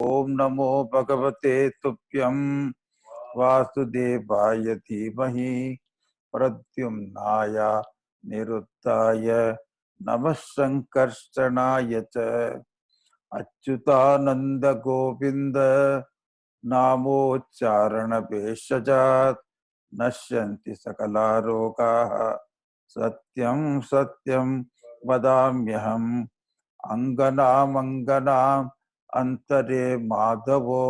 ओम नमो भगवते तुभ्यं वासुदेवाय धीमहि प्रद्युम्नाय निरुद्धाय नमः संकर्षणाय च अच्युतानंद गोविंद नामोच्चारण भेषजात् नश्यन्ति सकला रोगाः सत्यं सत्यं वदाम्यहम् अंगनामंगनाम् अंतरे माधवो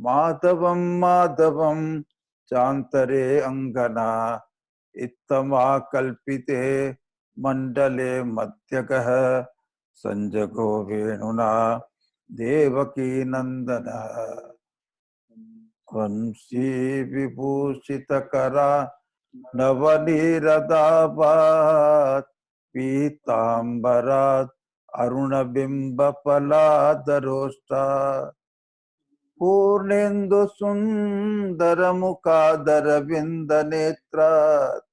माधवं माधवं चांतरे अंगना इत्थमा कल्पिते मंडले मध्यगः संजगो वेणुना देवकी नंदनः वंशी विभूषितकरा नवनीरदाभात् पीतांबरात् अरुणबिम्बफलादरोष्टात् पूर्णेन्दु सुन्दरमुखादरविन्दनेत्रात्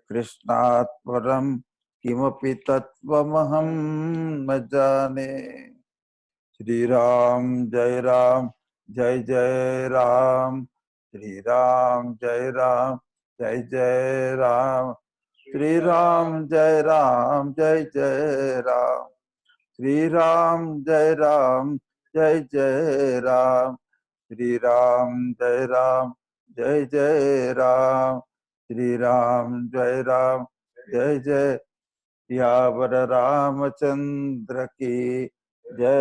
कृष्णात् परं किमपि तत्त्वमहं न जाने। श्री राम जय राम जय जय राम। श्री राम जय राम जय जय राम। श्री राम जय राम जय जय राम। श्री राम जय राम जय जय राम। श्री राम जय राम जय जय राम। श्री राम जय राम जय जय सियावर रामचंद्र की जय।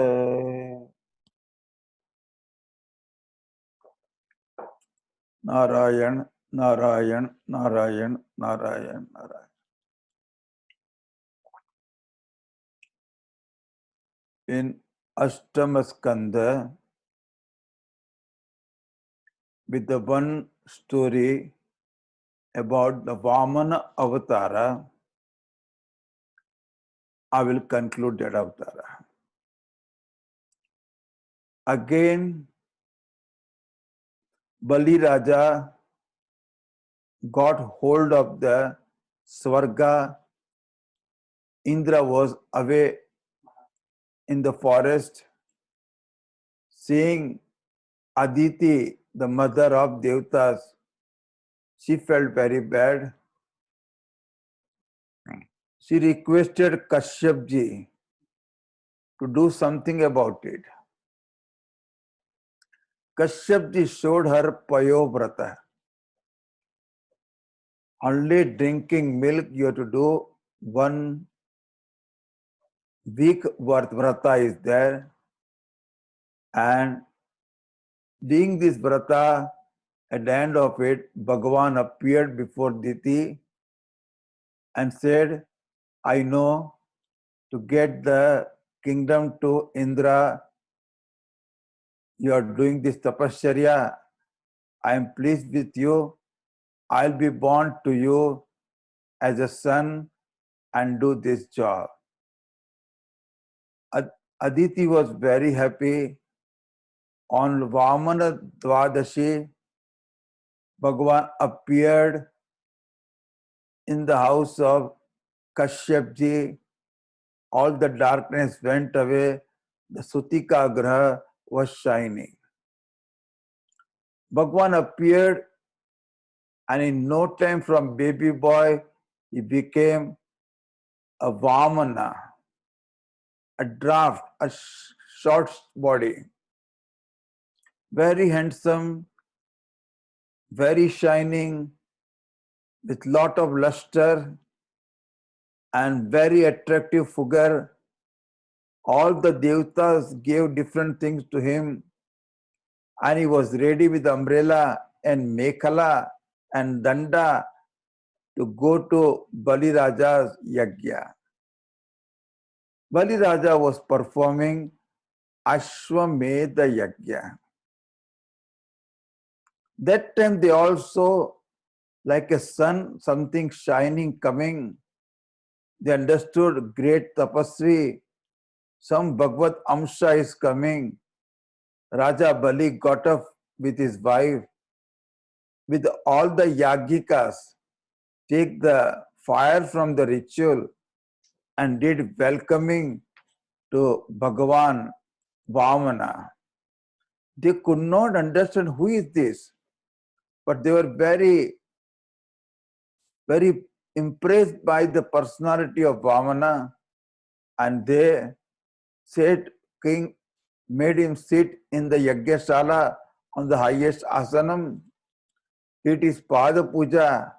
Narayan Narayan Narayan Narayan Narayan. In Ashtama Skanda, with the one story about the Vamana Avatara, I will conclude that Avatara. Again, Bali Raja got hold of the Swarga. Indra was away in the forest, seeing Aditi, the mother of Devatas. She felt very bad. She requested Kashyap ji to do something about it. Kashyap ji showed her Payovrata. Only drinking milk you have to do 1 week vrata is there, and doing this vrata, at the end of it, Bhagavan appeared before Diti and said, I know to get the kingdom to Indra, you are doing this tapasya. I am pleased with you. I'll be born to you as a son and do this job. Aditi was very happy. On Vamana Dvadashi, Bhagavan appeared in the house of Kashyap ji. All the darkness went away. The Sutika Graha was shining. Bhagavan appeared, and in no time from baby boy, he became a Vamana, a draft, a short body, very handsome, very shining, with lot of luster and very attractive figure. All the devatas gave different things to him, and he was ready with umbrella and mekhala and danda to go to Bali Raja's yajna. Bali Raja was performing Ashwamedha yajna. That time they also, like a sun, something shining coming. They understood great tapasvi. Some Bhagavad Amsha is coming. Raja Bali got up with his wife, with all the yagikas, take the fire from the ritual and did welcoming to Bhagavan Vamana. They could not understand who is this, but they were very, very impressed by the personality of Vamana, and they said, King made him sit in the Yagyashala on the highest asanam. It is Pada Puja.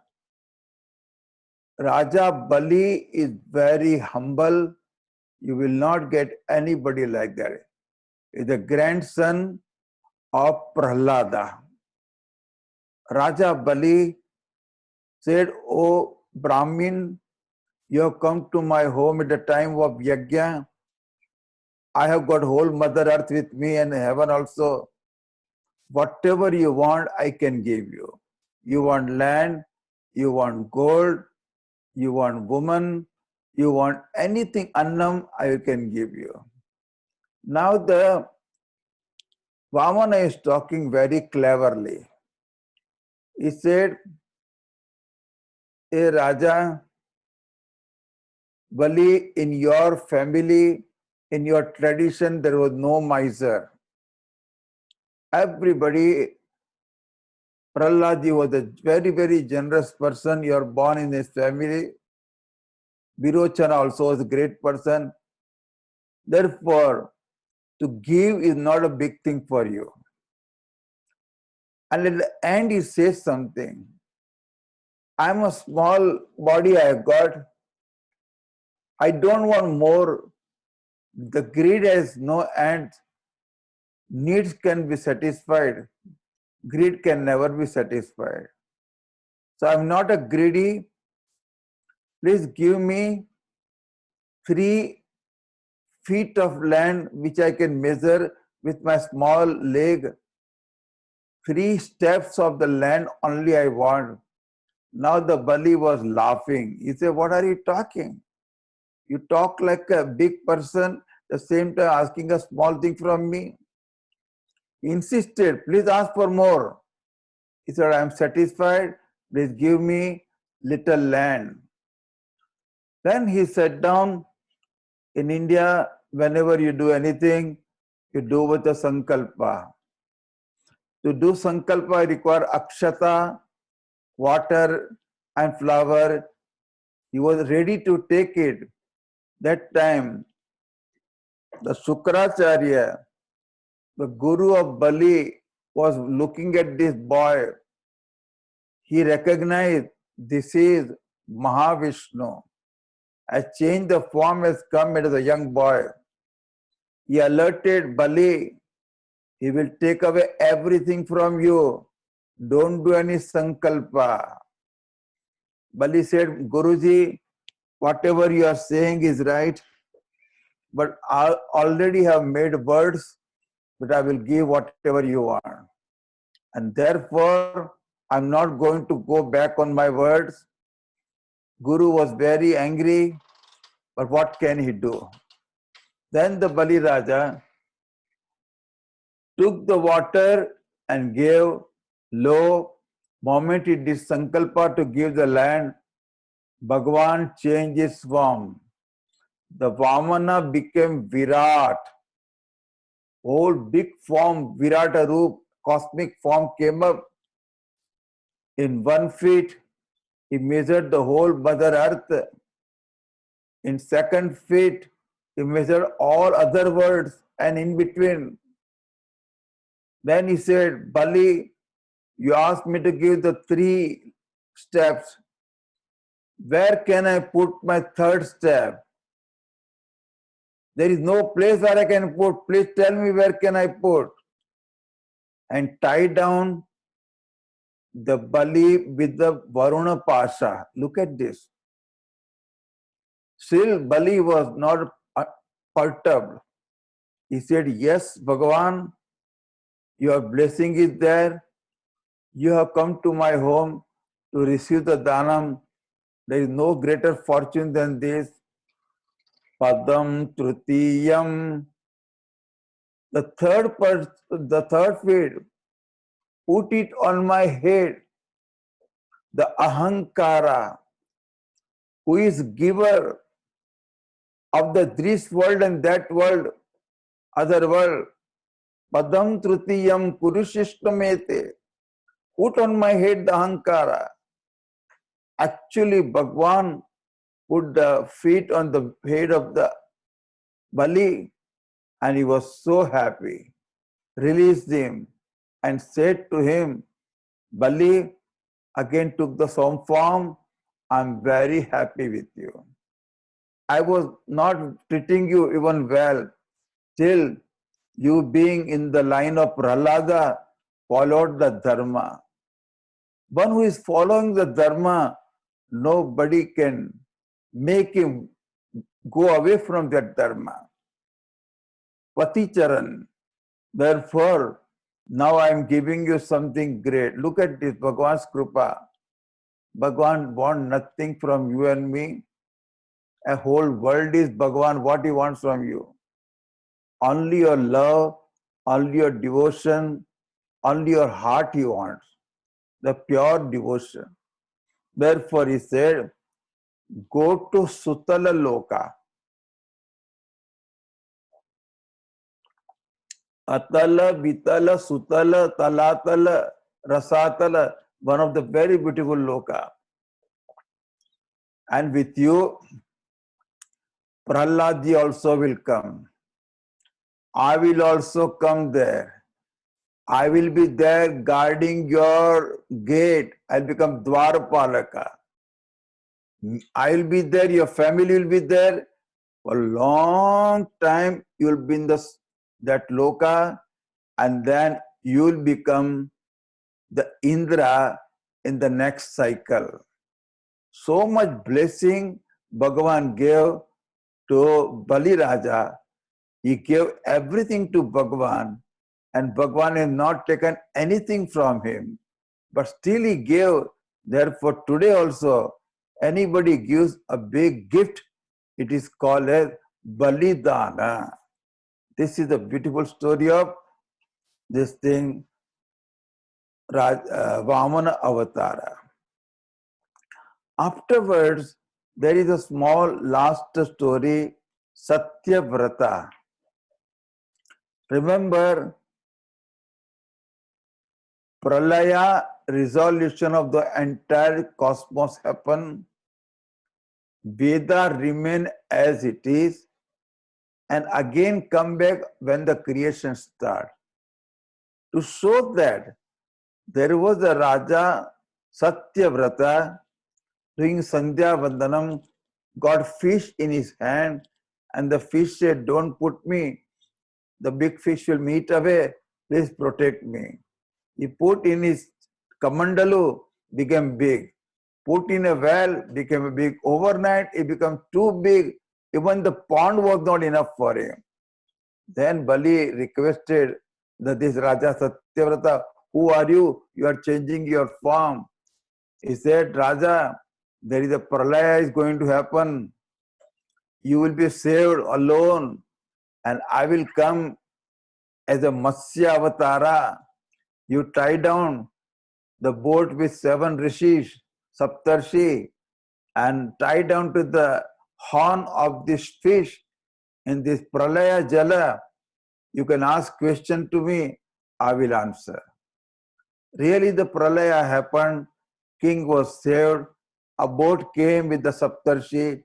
Raja Bali is very humble. You will not get anybody like that. He is the grandson of Prahlada. Raja Bali said, "O Brahmin, you have come to my home at the time of Yajna. I have got whole Mother Earth with me and heaven also. Whatever you want, I can give you. You want land, you want gold, you want woman, you want anything, Annam, I can give you." Now the Vamana is talking very cleverly. He said, "Hey Raja, Bali, in your family, in your tradition, there was no miser. Everybody, Prahlad was a very, very generous person. You are born in his family. Virochana also was a great person. Therefore, to give is not a big thing for you." And at the end, he says something. I'm a small body I have got. I don't want more. The greed has no end. Needs can be satisfied. Greed can never be satisfied. So I'm not a greedy. Please give me 3 feet of land which I can measure with my small leg. 3 steps of the land only I want. Now the Bali was laughing. He said, "What are you talking? You talk like a big person, at the same time asking a small thing from me." He insisted, "Please ask for more." He said, "I am satisfied. Please give me little land." Then he sat down. In India, whenever you do anything, you do with a sankalpa. To do sankalpa require akshata, water and flower. He was ready to take it. That time, the Shukracharya, the guru of Bali, was looking at this boy. He recognized this is Mahavishnu. Has changed the form, has come as a young boy. He alerted Bali, he will take away everything from you. Don't do any sankalpa. Bali said, "Guruji, whatever you are saying is right, but I already have made words, but I will give whatever you want. And therefore, I'm not going to go back on my words." Guru was very angry, but what can he do? Then the Bali Raja took the water and gave. Lo, moment he did sankalpa to give the land, Bhagavan changed his form. The Vamana became Virat. Whole big form, Virata Roop, cosmic form came up. In 1 feet, he measured the whole Mother Earth. In 2 feet, he measured all other worlds and in between. Then he said, "Bali, you asked me to give the 3 steps. Where can I put my 3rd step? There is no place where I can put. Please tell me where can I put?" And tie down the Bali with the Varuna Pasha. Look at this. Still, Bali was not perturbed. He said, "Yes, Bhagavan, your blessing is there. You have come to my home to receive the Dhanam. There is no greater fortune than this. Padam Trutiyam." The third feet, put it on my head. The Ahankara, who is giver of the this world and that world, other world, Padam trutiyam kurushishtamete. Put on my head the ahankara. Actually, Bhagwan put the feet on the head of the Bali and he was so happy. Released him and said to him, Bali again took the same form. I'm very happy with you. I was not treating you even well till you being in the line of Prahlada followed the Dharma. One who is following the Dharma, nobody can make him go away from that Dharma. Paticharan. Therefore, now I am giving you something great. Look at this, Bhagwan's Krupa. Bhagwan wants nothing from you and me. A whole world is Bhagwan, what he wants from you. Only your love, only your devotion, only your heart he wants. The pure devotion. Therefore he said, go to Sutala Loka. Atala, Vitala, Sutala, Talatala, Rasatala, one of the very beautiful loka. And with you, Prahlad also will come. I will also come there. I will be there guarding your gate. I'll become Dwarpalaka. I will be there, your family will be there. For a long time, you will be in that loka, and then you will become the Indra in the next cycle. So much blessing Bhagavan gave to Bali Raja. He gave everything to Bhagavan, and Bhagavan has not taken anything from him. But still he gave. Therefore, today also, anybody gives a big gift, it is called as Balidana. This is the beautiful story of this thing, Vamana Avatara. Afterwards, there is a small last story, Satyavrata. Remember, Pralaya, resolution of the entire cosmos happened. Veda remain as it is and again come back when the creation starts. To show that there was a Raja Satyavrata doing Sandhya Vandanam, got fish in his hand, and the fish said, don't put me, the big fish will meet away, please protect me. He put in his kamandalu, became big. Put in a well, became big. Overnight, it became too big. Even the pond was not enough for him. Then Bali requested that this Raja Satyavrata, who are you? You are changing your form. He said, Raja, there is a pralaya is going to happen. You will be saved alone, and I will come as a Matsya Avatara. You tie down the boat with 7 rishis, Saptarshi, and tie down to the horn of this fish in this pralaya jala. You can ask question to me, I will answer. Really the pralaya happened, king was saved, a boat came with the Saptarshi,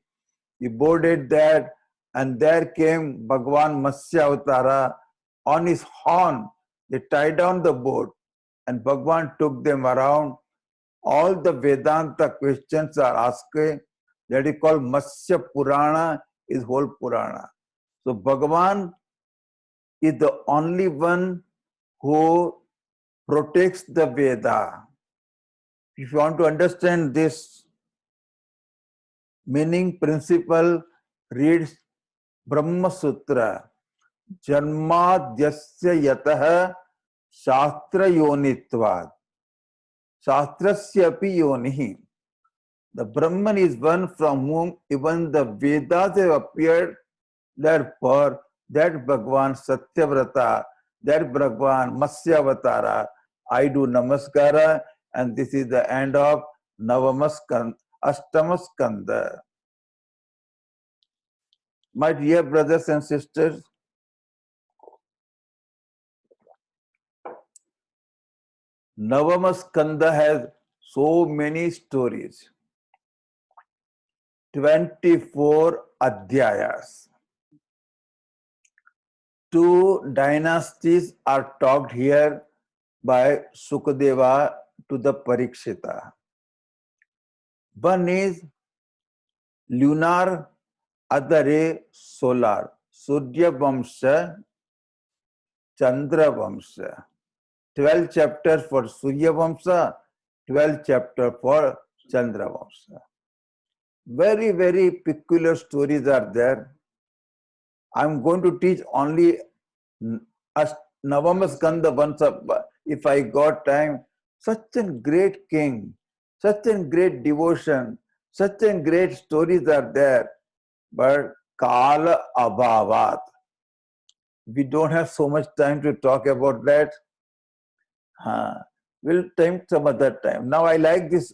he boarded that, and there came Bhagwan Matsya Avatara on his horn. They tied down the boat, and Bhagwan took them around. All the Vedanta questions are asked. That is called Matsya Purana, is whole Purana. So Bhagavan is the only one who protects the Veda. If you want to understand this meaning principle, read Brahma Sutra. Janmadyasya yatah shastra yonitvad. Shastrasya api yonihi. The Brahman is one from whom even the Vedas have appeared. Therefore, that Bhagavan Satyavrata, that Bhagavan Matsyavatara, I do Namaskara, and this is the end of Navamaskanda, Ashtamaskanda. My dear brothers and sisters, Navama Skanda has so many stories. 24 adhyayas. Two dynasties are talked here by Sukadeva to the Parikshita. One is lunar, other is solar. Surya Vamsha, Chandra Vamsha. 12 chapters for Surya Vamsha, 12 chapters for Chandra Vamsha. Very, very peculiar stories are there. I'm going to teach only Navama Skanda Vamsha if I got time. Such a great king, such a great devotion, such a great stories are there. But Kala Abhavat. We don't have so much time to talk about that. We'll time some other time. Now I like this.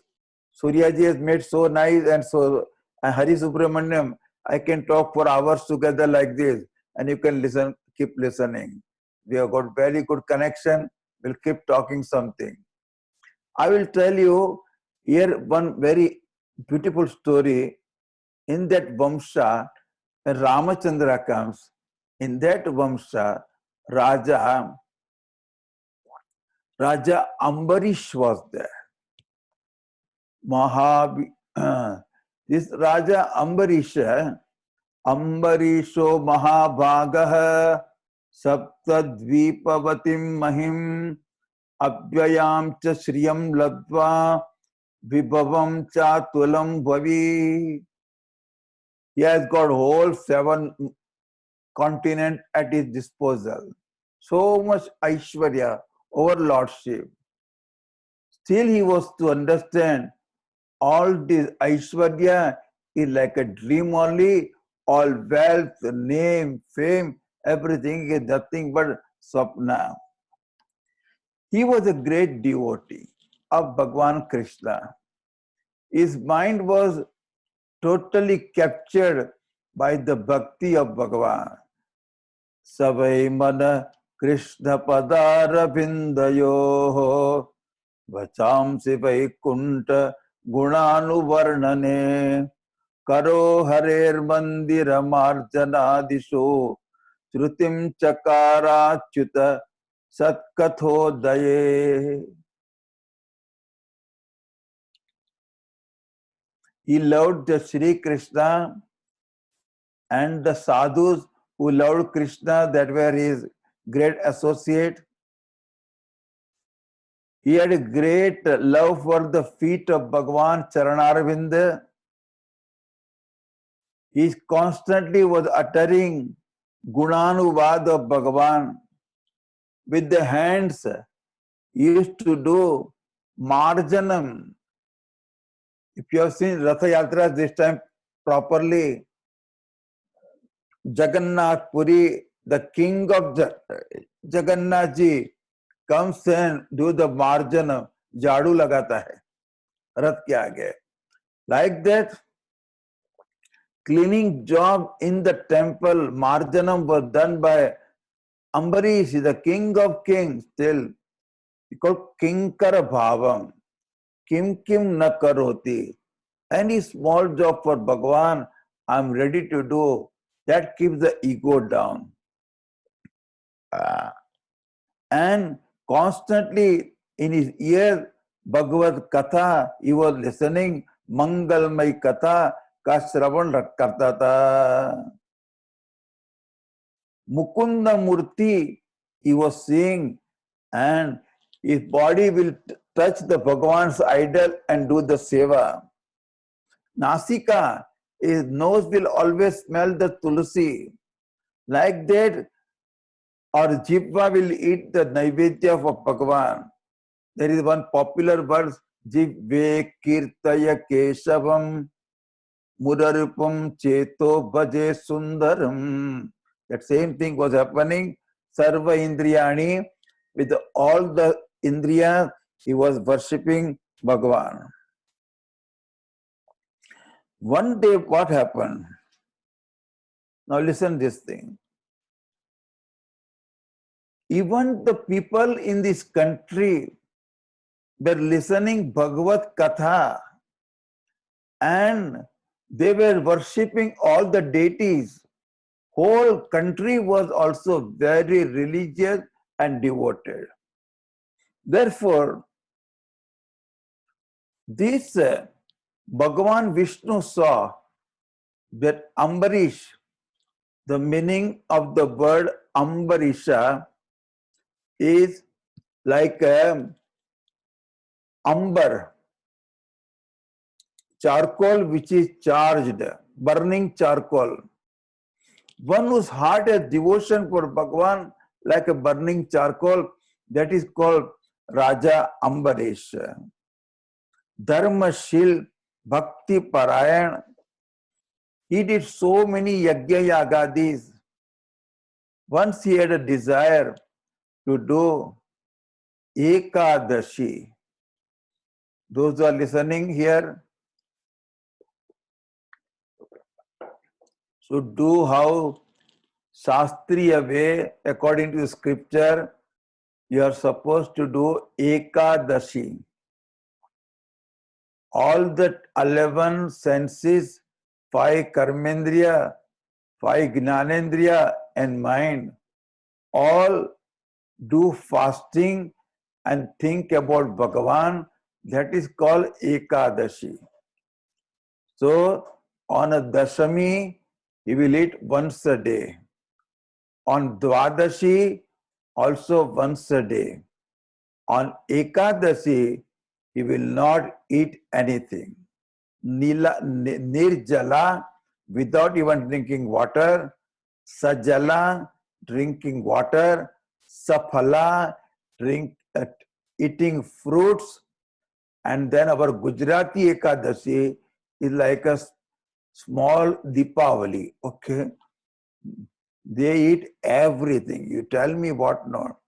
Suryaji has made so nice and so Hari Subramanyam. I can talk for hours together like this, and you can listen, keep listening. We have got very good connection. We'll keep talking something. I will tell you here one very beautiful story. In that Vamsha, when Ramachandra comes, in that Vamsha, Raja Ambarish was there. This Raja Ambarisha, Ambarisho Mahabhagah Saptadvipavatim Mahim Abhyayam cha Shriyam Ladva Vibhavam cha Tulam Bhavi. He has got whole 7 continent at his disposal. So much Aishwarya, overlordship. Still he was to understand all this Aishwarya is like a dream only. All wealth, name, fame, everything is nothing but Swapna. He was a great devotee of Bhagwan Krishna. His mind was totally captured by the bhakti of Bhagavan. Savai mana Krishna padara bindayo vachamsi vaikunta gunanuvarnane karo harer mandira marjanadisho shrutim chakarachyuta satkathodaye. He loved the Sri Krishna and the sadhus who loved Krishna, that were his great associate. He had a great love for the feet of Bhagavan Charanarvinda. He constantly was uttering Gunanuvad of Bhagavan. With the hands, he used to do Marjanam. If you have seen Ratha Yatra this time properly, Jagannath Puri, the king of Jagannath ji, comes and do the marjan, jadu lagata hai rath ke aage. Like that, cleaning job in the temple, marjanam was done by Ambarish, the king of kings. Still, he called Kinkara Bhavam. Kim Kim na karoti. Any small job for Bhagavan, I'm ready to do. That keeps the ego down. And constantly in his ear, Bhagavad Katha, he was listening, Mangalmay Katha ka Shravan karta tha. Mukunda Murti, he was seeing, and his body will touch the Bhagavan's idol and do the seva. Nasika, his nose will always smell the tulsi. Like that, or Jibva will eat the Naivedya of Bhagavan. There is one popular verse, Jivve Kirtaya Keshavam Murarupam Cheto Bhaje Sundaram. That same thing was happening. Sarva Indriyani, with all the Indriya, he was worshipping Bhagavan. One day, what happened? Now listen this thing. Even the people in this country, were listening Bhagavat Katha and they were worshipping all the deities. Whole country was also very religious and devoted. Therefore, this Bhagavan Vishnu saw that Ambarish, the meaning of the word Ambarisha is like a amber, charcoal which is charged, burning charcoal. One whose heart has devotion for Bhagavan like a burning charcoal, that is called Raja Ambarish. Dharmashil Bhakti Parayan. He did so many yajna yagadis. Once he had a desire to do Ekadashi. Those who are listening here should do how Shastriya way, according to the scripture, you are supposed to do Ekadashi. All the 11 senses, 5 karmendriya, 5 gnanendriya and mind, all do fasting and think about Bhagavan. That is called Ekadashi. So, on a Dashami, he will eat once a day. On Dwadashi, also once a day. On Ekadashi, he will not eat anything. Nirjala, without even drinking water. Sajala, drinking water. Saphala, eating fruits. And then our Gujarati Ekadashi is like a small Deepavali. Okay. They eat everything. You tell me what not.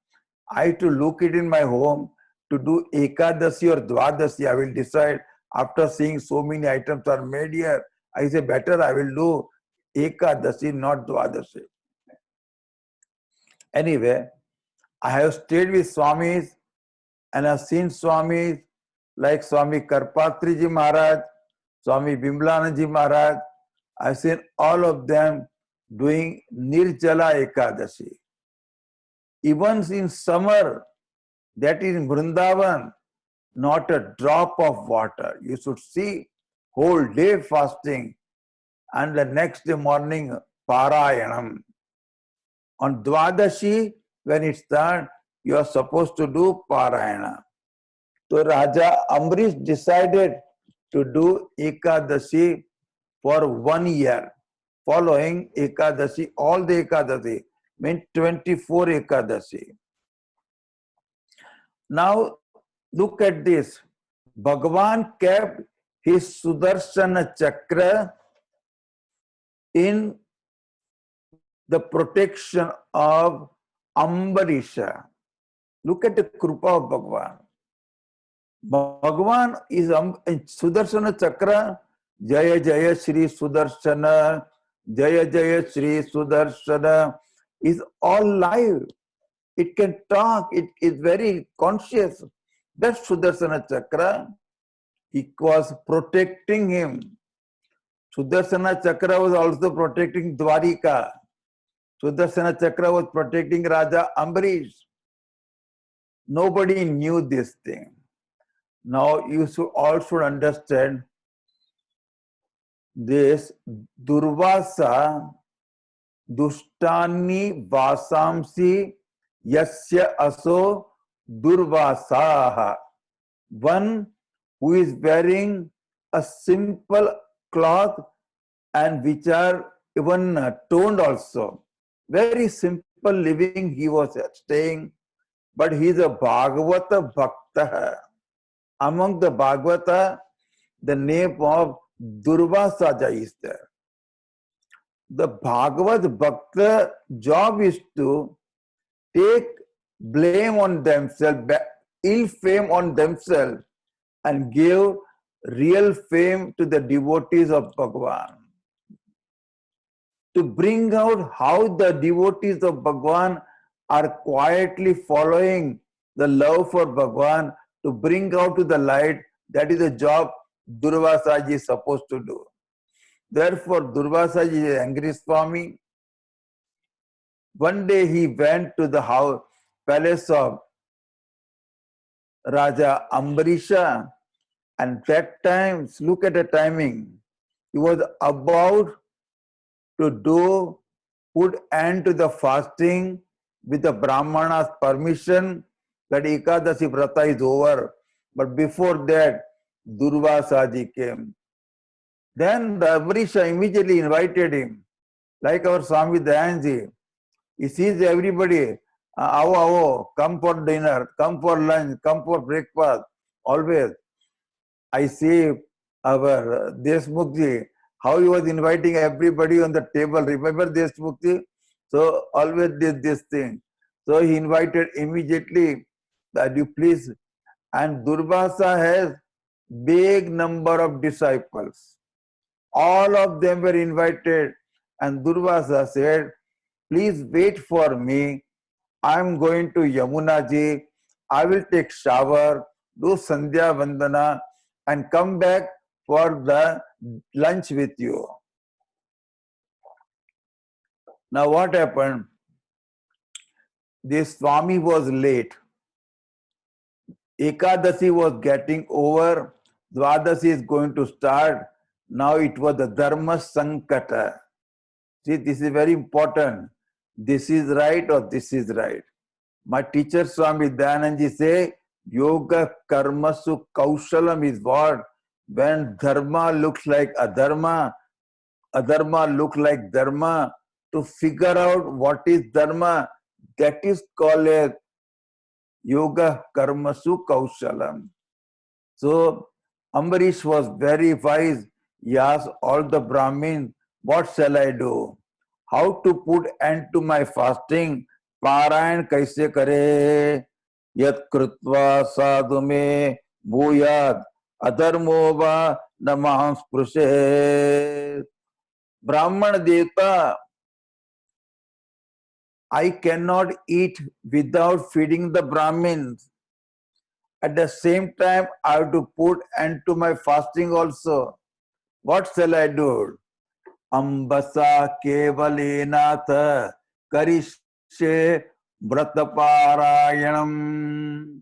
I to look it in my home to do Ekadasi or Dwadasi. I will decide after seeing so many items are made here. I say better I will do Ekadasi, not Dwadasi. Anyway, I have stayed with Swamis and have seen Swamis like Swami Karpatriji Maharaj, Swami Bimlananji Maharaj. I've seen all of them doing Nirjala Ekadashi. Even in summer, that is in Vrindavan, not a drop of water. You should see whole day fasting and the next day morning Parayanam. On Dwadashi, when it's done, you are supposed to do Parayana. So Raja Ambarish decided to do Ekadashi for 1 year, following Ekadashi, all the Ekadashi, means 24 Ekadashi. Now, look at this. Bhagavan kept his Sudarshana Chakra in the protection of Ambarisha. Look at the Krupa of Bhagavan. Bhagavan is Sudarshana Chakra, Jaya Jaya Shri Sudarshana, Jaya Jaya Shri Sudarshana, is all live. It can talk, it is very conscious. That Sudarshana Chakra, it was protecting him. Sudarshana Chakra was also protecting Dwarika. Sudarshana Chakra was protecting Raja Ambarish. Nobody knew this thing. Now you should also understand this. Durvasa Dushtani Vasamsi Yasya Aso Durvasaha. One who is wearing a simple cloth and which are even toned also. Very simple living he was staying, but he is a Bhagavata Bhakta. Among the Bhagavata, the name of Durvasaja is there. The Bhagavad Bhakta job is to take blame on themselves, ill fame on themselves, and give real fame to the devotees of Bhagavan. To bring out how the devotees of Bhagavan are quietly following the love for Bhagavan, to bring out to the light. That is the job Durvasaji is supposed to do. Therefore, Durvasaji is angry Swami. One day he went to the house, palace of Raja Ambarisha, and that time, look at the timing. He was about to put end to the fasting with the Brahmana's permission that Ekadasi Vrata is over. But before that, Durvasaji came. Then the Ambarisha immediately invited him, like our Swami Dayanji. He sees everybody, come for dinner, come for lunch, come for breakfast, always. I see our Deshmukhji, how he was inviting everybody on the table. Remember Deshmukhji? So always did this thing. So he invited immediately that you please. And Durvasa has big number of disciples. All of them were invited. And Durvasa said, please wait for me. I'm going to Yamuna ji. I will take shower, do Sandhya Vandana, and come back for the lunch with you. Now what happened? This Swami was late. Ekadasi was getting over. Dwadasi is going to start. Now it was the Dharma Sankata. See, this is very important. This is right or this is right. My teacher Swami Dayananji say, Yoga Karmasu Kaushalam is what? When Dharma looks like Adharma, Adharma looks like Dharma, to figure out what is Dharma, that is called as Yoga Karmasu Kaushalam. So Ambarish was very wise. He asked all the Brahmins, what shall I do? How to put end to my fasting? Parayan kaise kare? Yat krutva sadhu me bhuyad adharmo va namaham sprushe. Brahman Devta, I cannot eat without feeding the Brahmins. At the same time, I have to put end to my fasting also. What shall I do? Ambasa kevalenatha karishe vrataparayanam.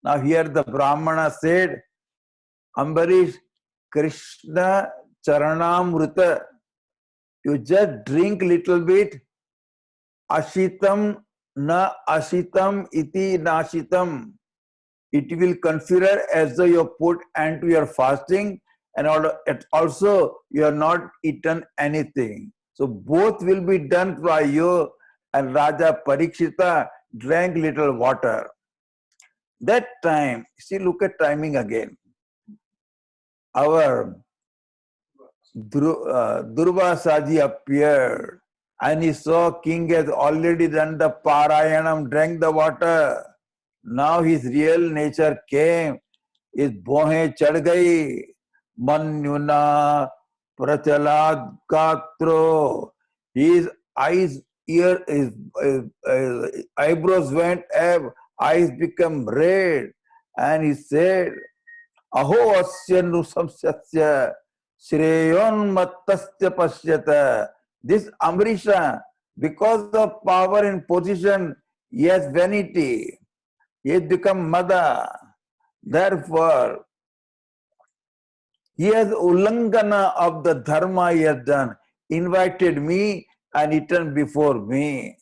Now here the Brahmana said, Ambarish, Krishna charanamrita, you just drink little bit. Ashitam na ashitam iti nashitam. It will consider as though you put end to your fasting, and also you have not eaten anything. So both will be done by you. And Raja Parikshita drank little water. That time, see, look at timing again. Our Durvasaji appeared and he saw king has already done the Parayanam, drank the water. Now his real nature came. His bohe chad gayi. Manyuna prachalad katro. His eyes, his eyebrows went up, eyes become red. And he said, Aho asya nusamsasya shreyon mattasya pasyata. This Amrisha, because of power and position, he has vanity. He has become mother. Therefore, he has ullangana of the dharma he has done, invited me and eaten before me.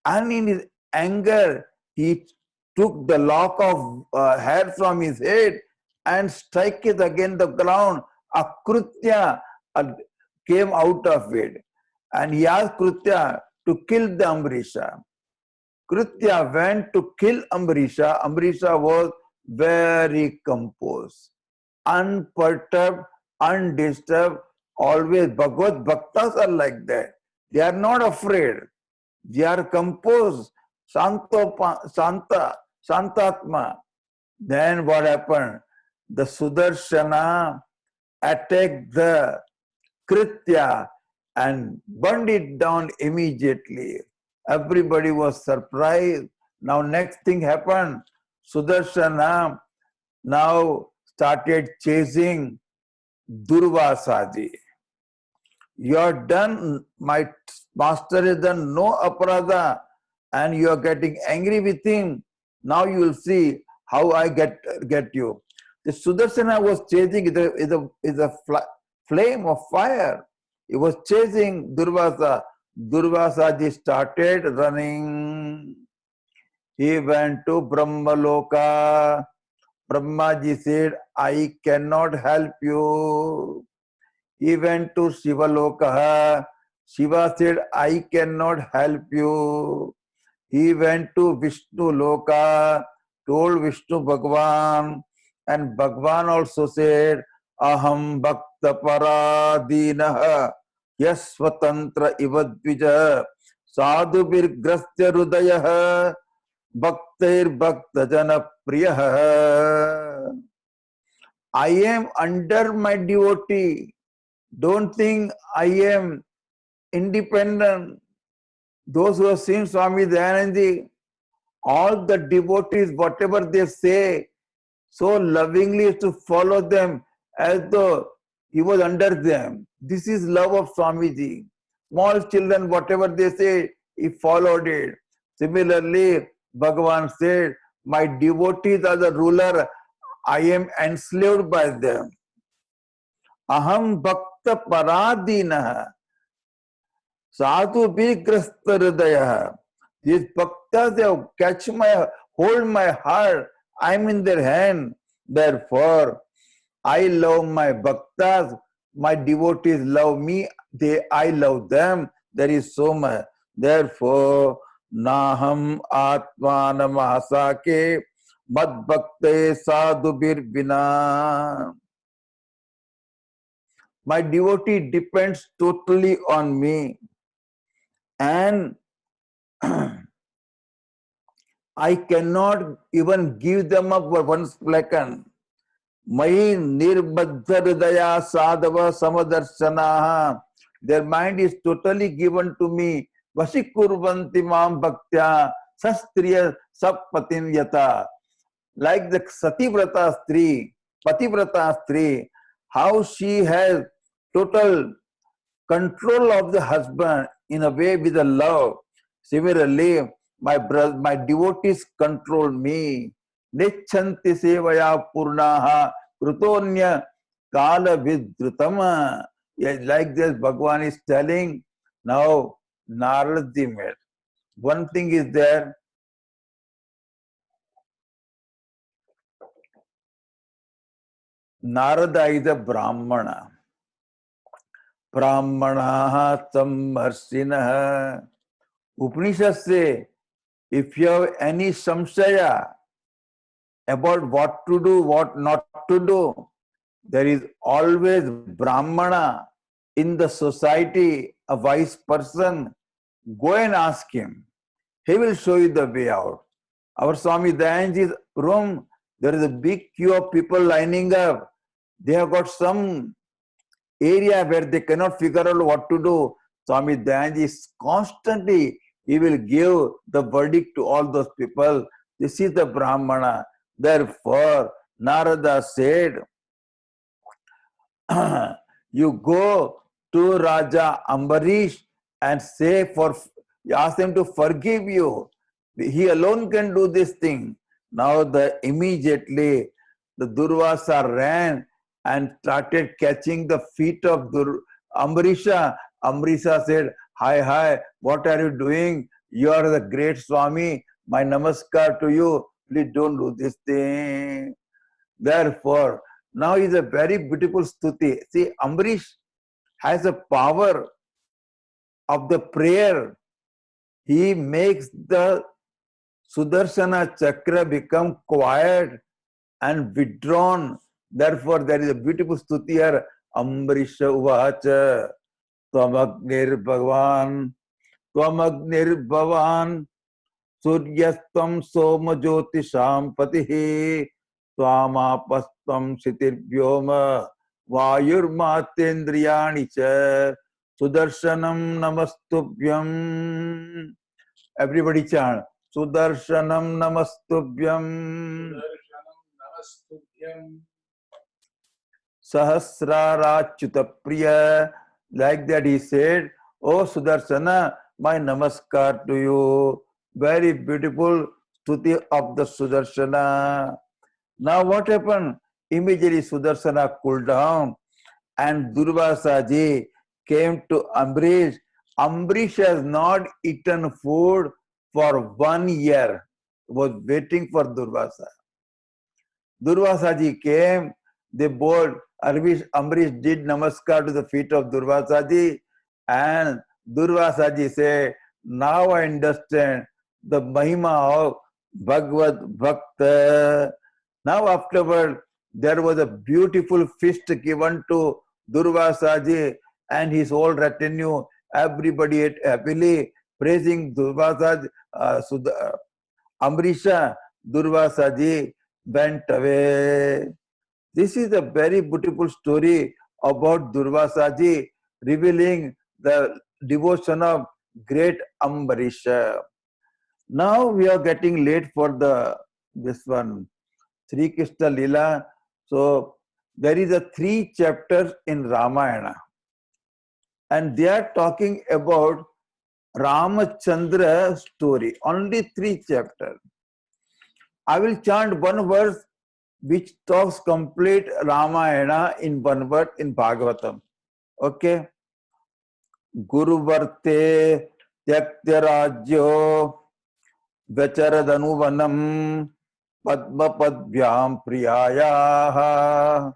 And in his anger, he took the lock of hair from his head and strike it against the ground. Akrutya came out of it. And he asked Krutya to kill the Ambarisha. Krutya went to kill Ambarisha. Ambarisha was very composed, unperturbed, undisturbed. Always Bhagavad Bhaktas are like that. They are not afraid. They are composed. Santatma. Then what happened? The Sudarshana attacked the Kritya and burned it down immediately. Everybody was surprised. Now next thing happened. Sudarshana now started chasing Durvasaji. You are done, my master has done no aparadha, and you are getting angry with him. Now you will see how I get you. The Sudarsana was chasing is a flame of fire. He was chasing Durvasa. Durvasaji started running. He went to Brahmaloka. Brahmaji said, I cannot help you. He went to Shivaloka. Shiva said, I cannot help you. He went to Vishnu Loka, told Vishnu Bhagavan, and Bhagavan also said, Aham Bhakta Paradinaha Yasvatantra Ivadvija Sadhu Virgrastya Rudayah Bhaktair Bhakta Jana Priyaha. I am under my devotee. Don't think I am independent. Those who have seen Swami Dayananda, all the devotees, whatever they say, so lovingly is to follow them as though he was under them. This is love of Swamiji. Small children, whatever they say, he followed it. Similarly, Bhagavan said, my devotees are the ruler, I am enslaved by them. Aham bhakta paradinaha sadhu vigrasta hridaya. These bhaktas, they hold my heart. I am in their hand. Therefore, I love my bhaktas. My devotees love me. I love them. There is so much. Therefore, naham atmana mahasake mad bhakte sadhu bina. My devotee depends totally on me. And I cannot even give them up for 1 second. Mai nirbaddha hridaya sadhava samadarshanaha. Their mind is totally given to me. Vasikurvanti mam bhaktya sastriya sappatin yata. Like the Sativrata Stri, Pativrata Stri, how she has total control of the husband in a way with a love. Similarly, my devotees control me. Nechanti sevaya purnaha krutonya kala vidrutama. Yes, like this, Bhagavan is telling, now Naradji met. One thing is there, Narada is a Brahmana. Brahmana samharshinaha. Upanishad say, if you have any samshaya about what to do, what not to do, there is always Brahmana in the society, a wise person. Go and ask him. He will show you the way out. Our Swami Dayanji's room, there is a big queue of people lining up. They have got some area where they cannot figure out what to do. Swami Dayanji is constantly, he will give the verdict to all those people. This is the Brahmana. Therefore, Narada said, you go to Raja Ambarish and ask him to forgive you. He alone can do this thing. Now immediately the Durvasa ran and started catching the feet of Ambarisha. Ambarisha said, hi, what are you doing? You are the great Swami. My namaskar to you. Please don't do this thing. Therefore, now is a very beautiful stuti. See, Ambarish has a power of the prayer. He makes the Sudarshana chakra become quiet and withdrawn. Therefore, there is a beautiful stuti here. Ambarisha uvacha Twamagnir Bhagavan Suryastam Soma Jyotisham Patihi Twamapastam Sitirvyoma Vayur Matendriyani Cha Sudarshanam Namastubhyam. Everybody chant. Sudarshanam Namastubhyam. Sahasrarachyuta Priya. Like that he said, "Oh Sudarshana, my namaskar to you." Very beautiful stuti of the Sudarshana. Now what happened? Immediately Sudarshana cooled down and Durvasa ji came to Ambrish. Ambrish has not eaten food for 1 year. Was waiting for Durvasa. Durvasa ji came. They both, Ambrish did namaskar to the feet of Durvasa ji, and Durvasa ji said, "Now I understand the mahima of Bhagavad Bhakta." Now afterward, there was a beautiful feast given to Durvasa ji and his whole retinue. Everybody ate happily, praising Durvasa, Amrisha. Durvasa ji went away. This is a very beautiful story about Durvasa ji revealing the devotion of great Ambarisha. Now we are getting late for this one, Sri Krishna Lila. So there is a 3 chapters in Ramayana, and they are talking about Ramachandra story. Only 3 chapters. I will chant one verse which talks complete Ramayana in one word in Bhagavatam. Okay? Guru Varte Tyaktya Rajyo Vacharadanovanam Padma Padvyam Priyayaha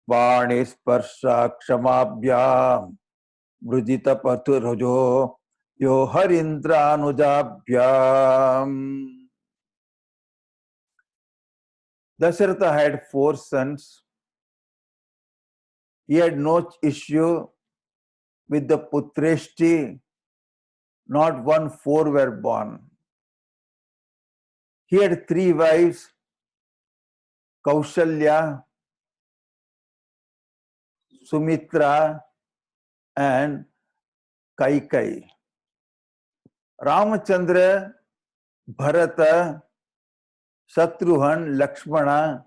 Vani Sparsha Kshamabhyam Brujita Paturajo Yo Harindra Anujabhyam. Dasharatha had 4 sons. He had no issue with the Putreshti. Not 1, 4 were born. He had 3 wives, Kaushalya, Sumitra, and Kaikai. Ramachandra, Bharata, Shatrughan, Lakshmana,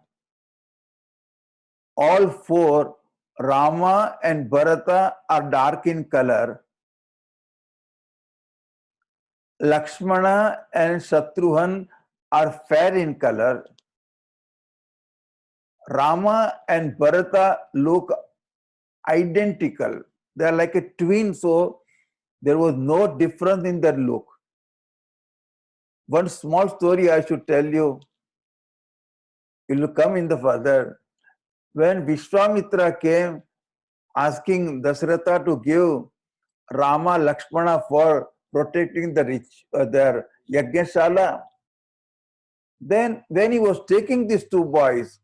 all 4, Rama and Bharata are dark in color. Lakshmana and Shatrughan are fair in color. Rama and Bharata look identical. They are like a twin, so there was no difference in their look. One small story I should tell you. It will come in the further. When Vishwamitra came asking Dasharatha to give Rama Lakshmana for protecting the rich, their Yajnashala, then when he was taking these 2 boys,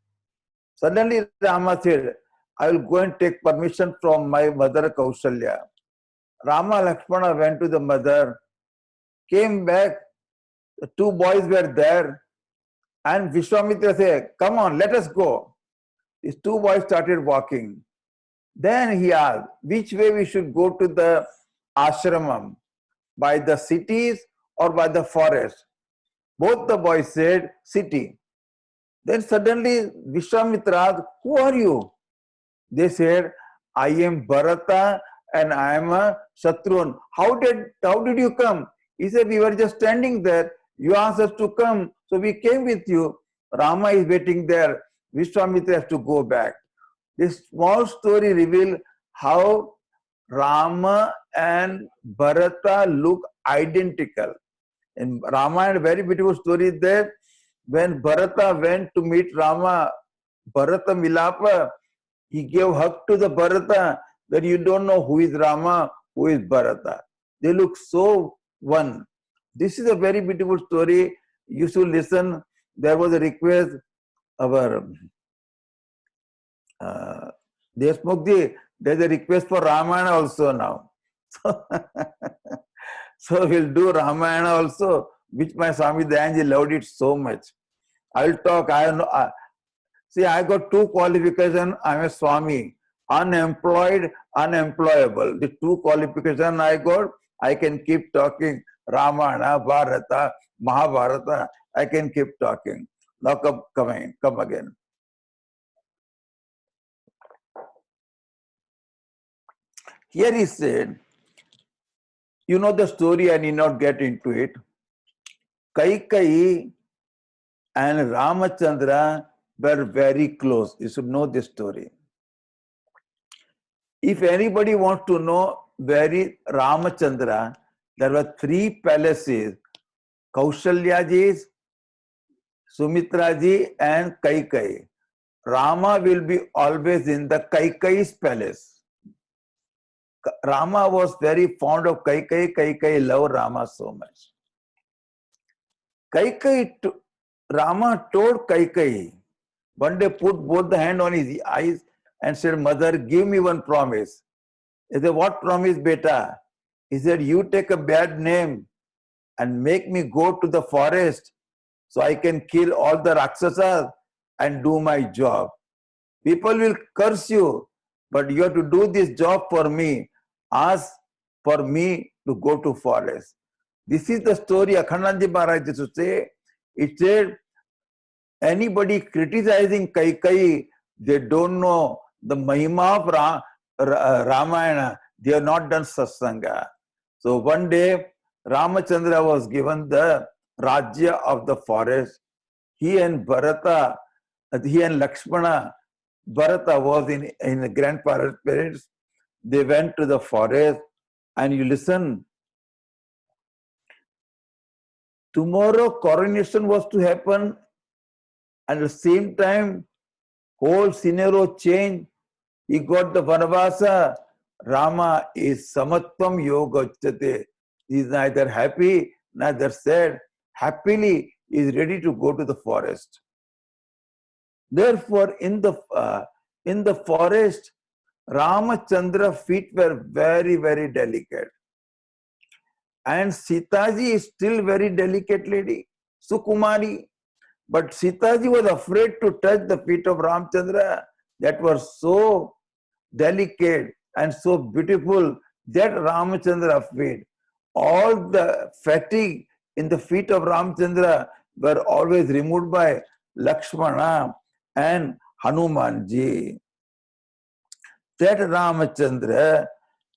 suddenly Rama said, "I will go and take permission from my mother Kaushalya." Rama Lakshmana went to the mother, came back, the 2 boys were there, and Vishwamitra said, "Come on, let us go." These 2 boys started walking. Then he asked, which way we should go to the ashramam, by the cities or by the forest? Both the boys said, city. Then suddenly Vishwamitra asked, who are you? They said, I am Bharata and I am a Shatrughan. How did you come? He said, we were just standing there. You asked us to come, so we came with you. Rama is waiting there. Vishwamitra has to go back. This small story reveals how Rama and Bharata look identical. In Ramayana, very beautiful story is there. When Bharata went to meet Rama, Bharata Milapa, he gave hug to the Bharata that you don't know who is Rama, who is Bharata. They look so one. This is a very beautiful story. You should listen. There was a request. Our Deshmukhji, there's a request for Ramayana also now. So we'll do Ramayana also, which my Swami Dayanji loved it so much. I'll talk. See, I got 2 qualifications. I'm a Swami. Unemployed, unemployable. The 2 qualifications I got, I can keep talking. Ramayana, Bharata, Mahabharata, I can keep talking. Now come again. Here he said, you know the story, I need not get into it. Kaikai and Ramachandra were very close. You should know this story. If anybody wants to know where is Ramachandra, there were 3 palaces, Kaushalyaji's, Sumitraji and Kaikai. Rama will be always in the Kaikai's palace. Rama was very fond of Kaikai. Kaikai loved Rama so much. Rama told Kaikai, one day put both the hand on his eyes and said, Mother, give me one promise. He said, what promise, beta? He said, you take a bad name and make me go to the forest so I can kill all the Rakshasas and do my job. People will curse you, but you have to do this job for me. Ask for me to go to forest. This is the story Akhandanji Maharaj used to say. It said, anybody criticizing Kaikai, they don't know the Mahima of Ramayana. They have not done satsanga. So one day, Ramachandra was given the Rajya of the forest. He and Lakshmana, Bharata was in the grandparents. They went to the forest, and you listen. Tomorrow coronation was to happen. At the same time, whole scenario changed. He got the Vanavasa. Rama is Samatvam Yogachyate. He is neither happy, neither sad. Happily, he is ready to go to the forest. Therefore, in the forest, Ramachandra's feet were very, very delicate. And Sitaji is still very delicate lady, Sukumari. But Sitaji was afraid to touch the feet of Ramchandra that were so delicate and so beautiful that Ramachandra feet. All the fatigue in the feet of Ramchandra were always removed by Lakshmana and Hanumanji. That Ramachandra,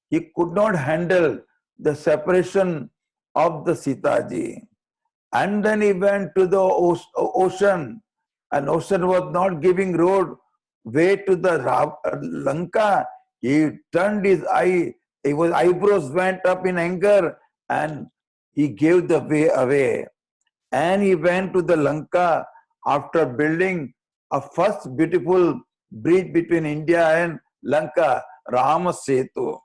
he could not handle the separation of the Sitaji. And then he went to the ocean, and ocean was not giving way to the Lanka. He turned his eyebrows went up in anger, and he gave the way away. And he went to the Lanka after building a first beautiful bridge between India and Lanka, Rama Setu.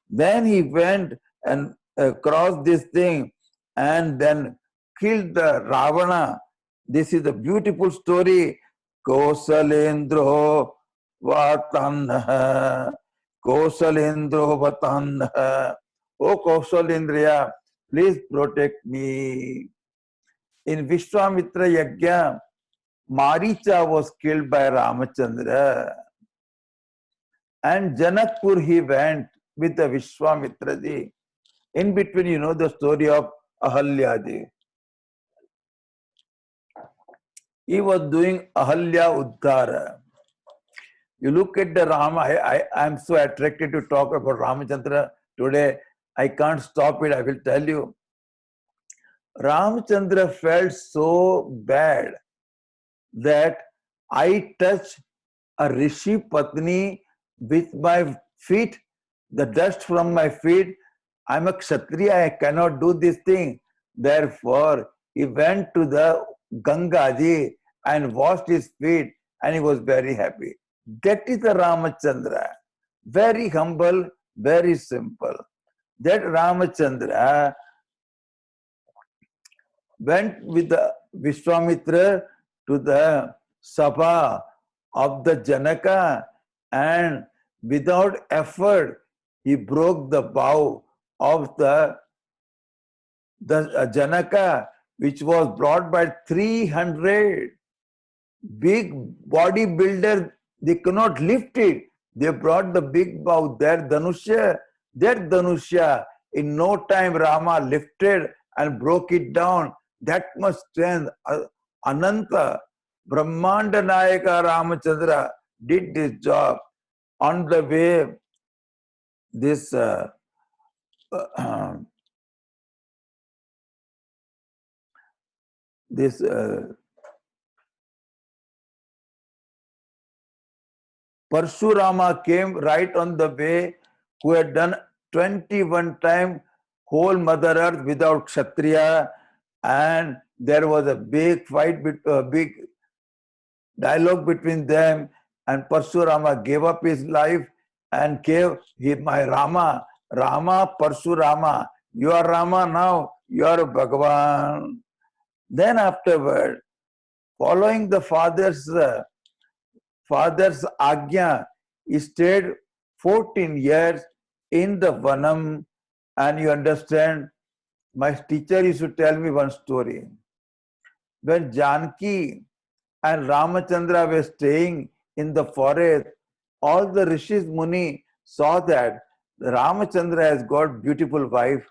Then he went and crossed this thing and then killed the Ravana. This is a beautiful story. Kausalendro Vatanha. Kausalendro Vatanha. Oh Kausalendriya, please protect me. In Vishwamitra Yajna, Maricha was killed by Ramachandra. And Janakpur he went with the Vishwamitra ji. In between, you know the story of Ahalya ji. He was doing Ahalya Uddhara. You look at the Rama, I am so attracted to talk about Ramachandra today. I can't stop it, I will tell you. Ramachandra felt so bad that I touched a Rishi Patni with my feet, the dust from my feet. I'm a Kshatriya, I cannot do this thing. Therefore, he went to the Ganga ji and washed his feet, and he was very happy. That is the Ramachandra. Very humble, very simple. That Ramachandra went with the Vishwamitra to the Sabha of the Janaka, and without effort, he broke the bow of the Janaka, which was brought by 300 big bodybuilders. They could not lift it. They brought the big bow, their Dhanusya, in no time Rama lifted and broke it down. That much strength. Ananta, Brahmanda Nayaka Ramachandra did this job. On the way, this this Parshurama came right on the way, who had done 21 times whole Mother Earth without Kshatriya, and there was a big fight, big dialogue between them, and Parshurama gave up his life and gave my Rama, Parshurama, you are Rama now, you are Bhagavan. Then afterward, following the father's agya, he stayed 14 years in the Vanam, and you understand, my teacher used to tell me one story. When Janki and Ramachandra were staying in the forest, all the rishis Muni saw that Ramachandra has got beautiful wife.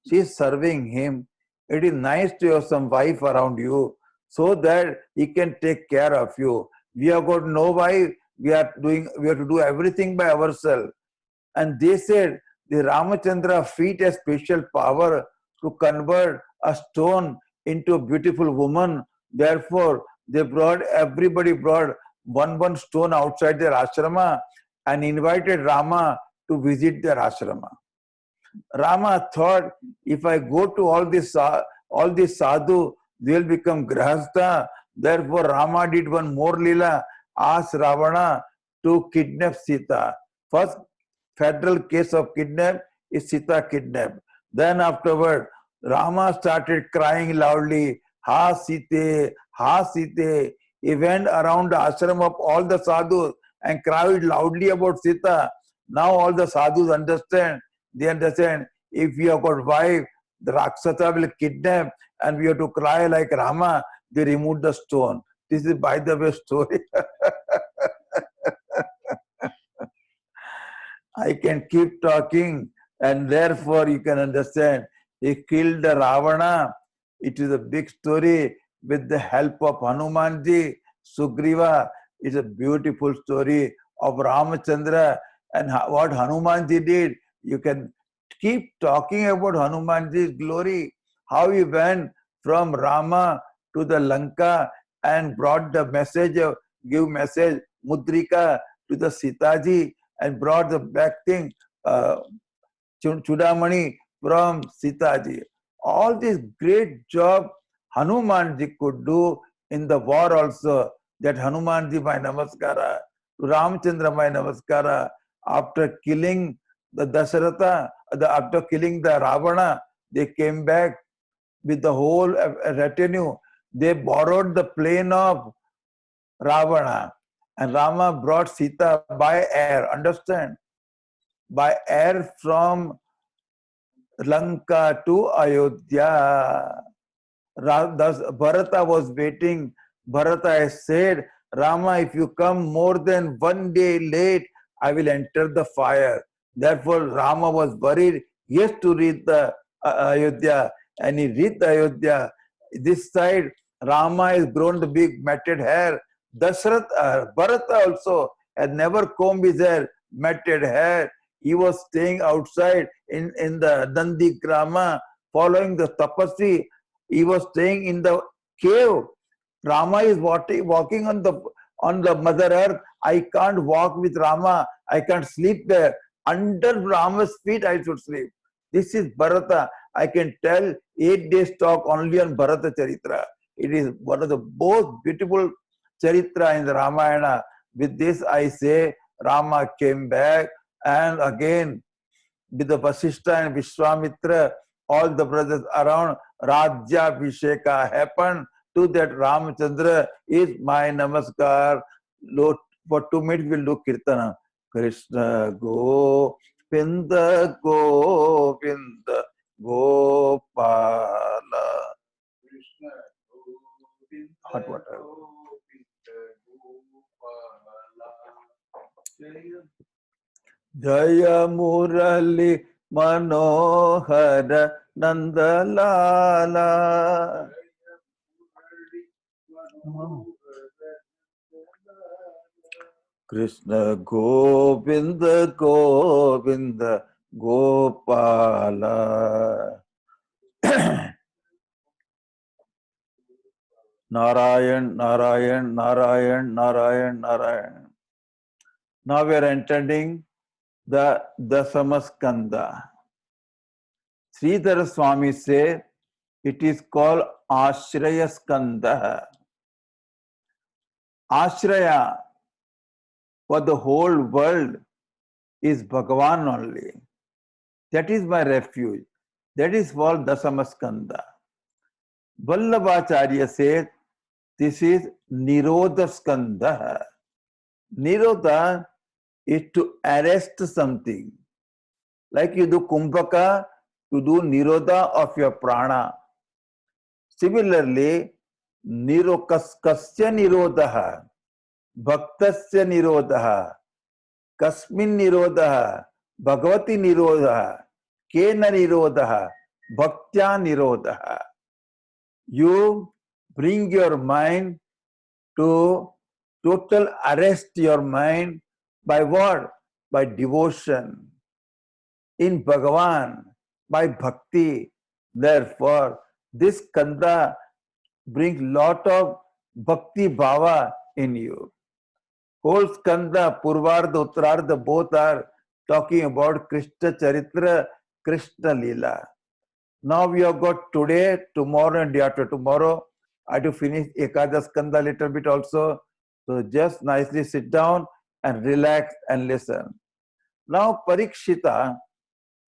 She is serving him. It is nice to have some wife around you so that he can take care of you. We have got no wife. We have to do everything by ourselves. And they said the Ramachandra feet a special power to convert a stone into a beautiful woman. Therefore, everybody brought one stone outside their ashrama and invited Rama to visit their ashrama. Rama thought, if I go to all these sadhu, they will become grahastha. Therefore, Rama did one more lila, asked Ravana to kidnap Sita. First federal case of kidnap is Sita kidnapped. Then afterward, Rama started crying loudly, Ha Sita, Ha Sita. He went around the ashram of all the sadhus and cried loudly about Sita. Now all the sadhus understand. They understand, if we have got wife, the Rakshasa will kidnap and we have to cry like Rama. They remove the stone. This is, by the way, story. I can keep talking, and therefore you can understand. He killed the Ravana. It is a big story with the help of Hanumanji, Sugriva. It's a beautiful story of Ramachandra and what Hanumanji did. You can keep talking about Hanumanji's glory, how he went from Rama to the Lanka and brought the message, give message, Mudrika to the Sitaji, and brought the back thing, Chudamani from Sitaji. All this great job Hanumanji could do in the war also. That Hanumanji, my namaskara. To Ramchandra, my namaskara. After killing the Dasharatha, after killing the Ravana, they came back with the whole retinue. They borrowed the plane of Ravana, and Rama brought Sita by air. Understand? By air from Lanka to Ayodhya. Thus, Bharata was waiting. Bharata has said, Rama, if you come more than 1 day late, I will enter the fire. Therefore, Rama was worried. He has to reach the Ayodhya, and he reached Ayodhya. This side, Rama has grown the big matted hair. Bharata also had never combed his hair, matted hair. He was staying outside in the Dandi Grama, following the tapasvi. He was staying in the cave. Rama is walking on the Mother Earth. I can't walk with Rama. I can't sleep there. Under Rama's feet I should sleep. This is Bharata. I can tell 8 days talk only on Bharata Charitra. It is one of the most beautiful Charitra in the Ramayana. With this I say Rama came back, and again with the Vasishtha and Vishwamitra, all the brothers around, Rajya Visheka happened to that Ramachandra. Is my namaskar. Lord, for 2 minutes we'll do Kirtana. Krishna Govinda Govinda Gopala. Krishna Govinda hot water. Jaya Murali Manohara Nandalala. Krishna Govinda Govinda Gopala. Narayan, Narayan, Narayan, Narayan, Narayan. Now we are entering the Dasamaskanda. Sridhar Swami said it is called Ashraya Skanda. Ashraya for the whole world is Bhagavan only. That is my refuge. That is called Dasamaskanda. Vallabhacharya said this is Nirodha Skanda. Nirodha is to arrest something. Like you do Kumbhaka, you do Nirodha of your prana. Similarly, Kasya Nirodha, Bhaktasya Nirodha, Kasmin Nirodha, Bhagavati Nirodha, Kena Nirodha, Bhaktya Nirodha. You bring your mind to total arrest your mind by what? By devotion in Bhagavan, by bhakti. Therefore, this Kanda brings lot of bhakti bhava in you. Whole Skanda, Purvardha, Uttarardha, both are talking about Krishna Charitra, Krishna Leela. Now we have got today, tomorrow and day after tomorrow. I have to finish Ekadash Skanda a little bit also. So just nicely sit down and relax and listen. Now Parikshita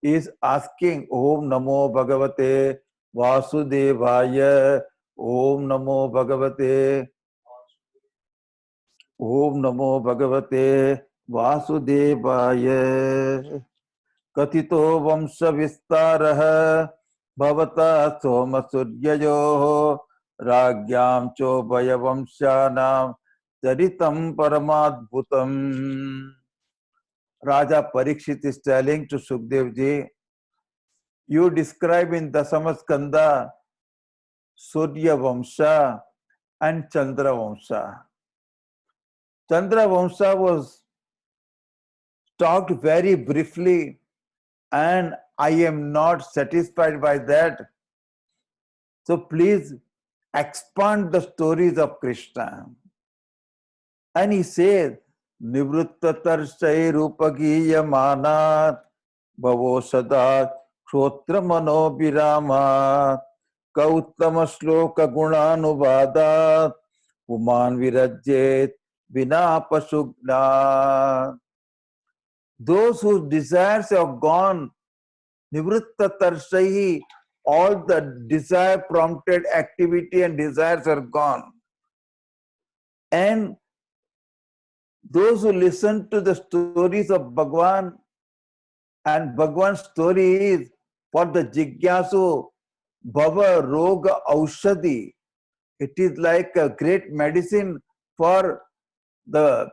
is asking Om Namo Bhagavate Vasudevaya, Om Namo Bhagavate, Om Namo Bhagavate Vasudevaya. Katito Vamsa Vistarah Bhavata Soma Suryayo Ragyam Chobaya Vamshanam Charitam Paramadbhutam. Raja Parikshit is telling to Sukdev ji, you describe in Dasamaskanda Surya Vamsa and Chandra Vamsa. Chandra Vamsa was talked very briefly, and I am not satisfied by that. So please expand the stories of Krishna. And he says, Nivruttatarshai Rupagiya Manat Bhavo Sadat Kshotra Mano Virama Kauttama Shloka Gunanubhadat Uman Virajyet Vina Pasugna. Those whose desires have gone, Nivritta Tarshahi, all the desire prompted activity and desires are gone. And those who listen to the stories of Bhagwan, and Bhagwan's story is for the Jigyasu, Bhava Roga Aushadhi. It is like a great medicine for the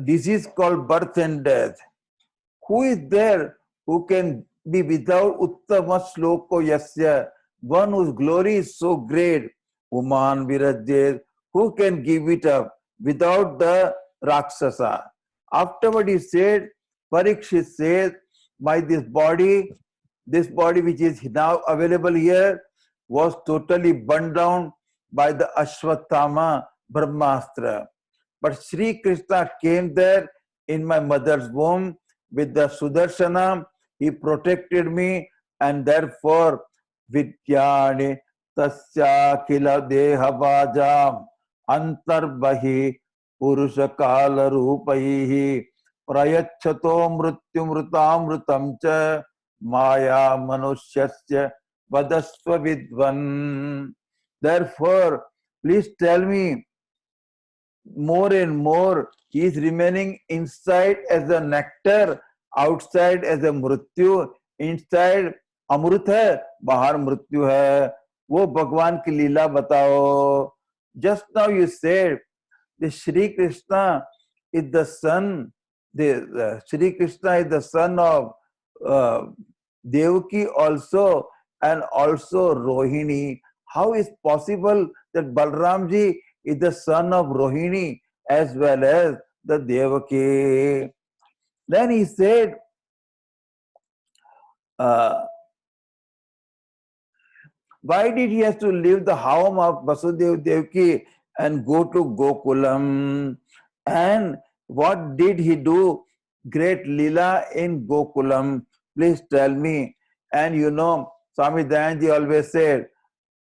disease called birth and death. Who is there who can be without Uttama Shloko Yasya, one whose glory is so great, Uman Virajyet, who can give it up without the Rakshasa? Afterward he said, Parikshit says, my this body which is now available here was totally burned down by the Ashwatthama Brahmastra. But Sri Krishna came there in my mother's womb with the Sudarshana. He protected me, and therefore Vidyani Tasya Kila Dehavajam Antarbahi Purusha Kala Rupaihi Prayachato Mrutyumrutamrutam Cha Maya Manusyasya Vadasva Vidvan. Therefore, please tell me, more and more, he is remaining inside as a nectar, outside as a mrityu, inside अमृत है, बाहर मृत्यु है. वो भगवान की लीला बताओ. Just now you said the Shri Krishna is the son. The Shri Krishna is the son of Devaki also, and also Rohini. How is possible that Balramji is the son of Rohini as well as the Devaki. Then he said, why did he have to leave the home of Vasudeva Devaki and go to Gokulam? And what did he do? Great Leela in Gokulam. Please tell me. And you know, Swami Dayanji always said,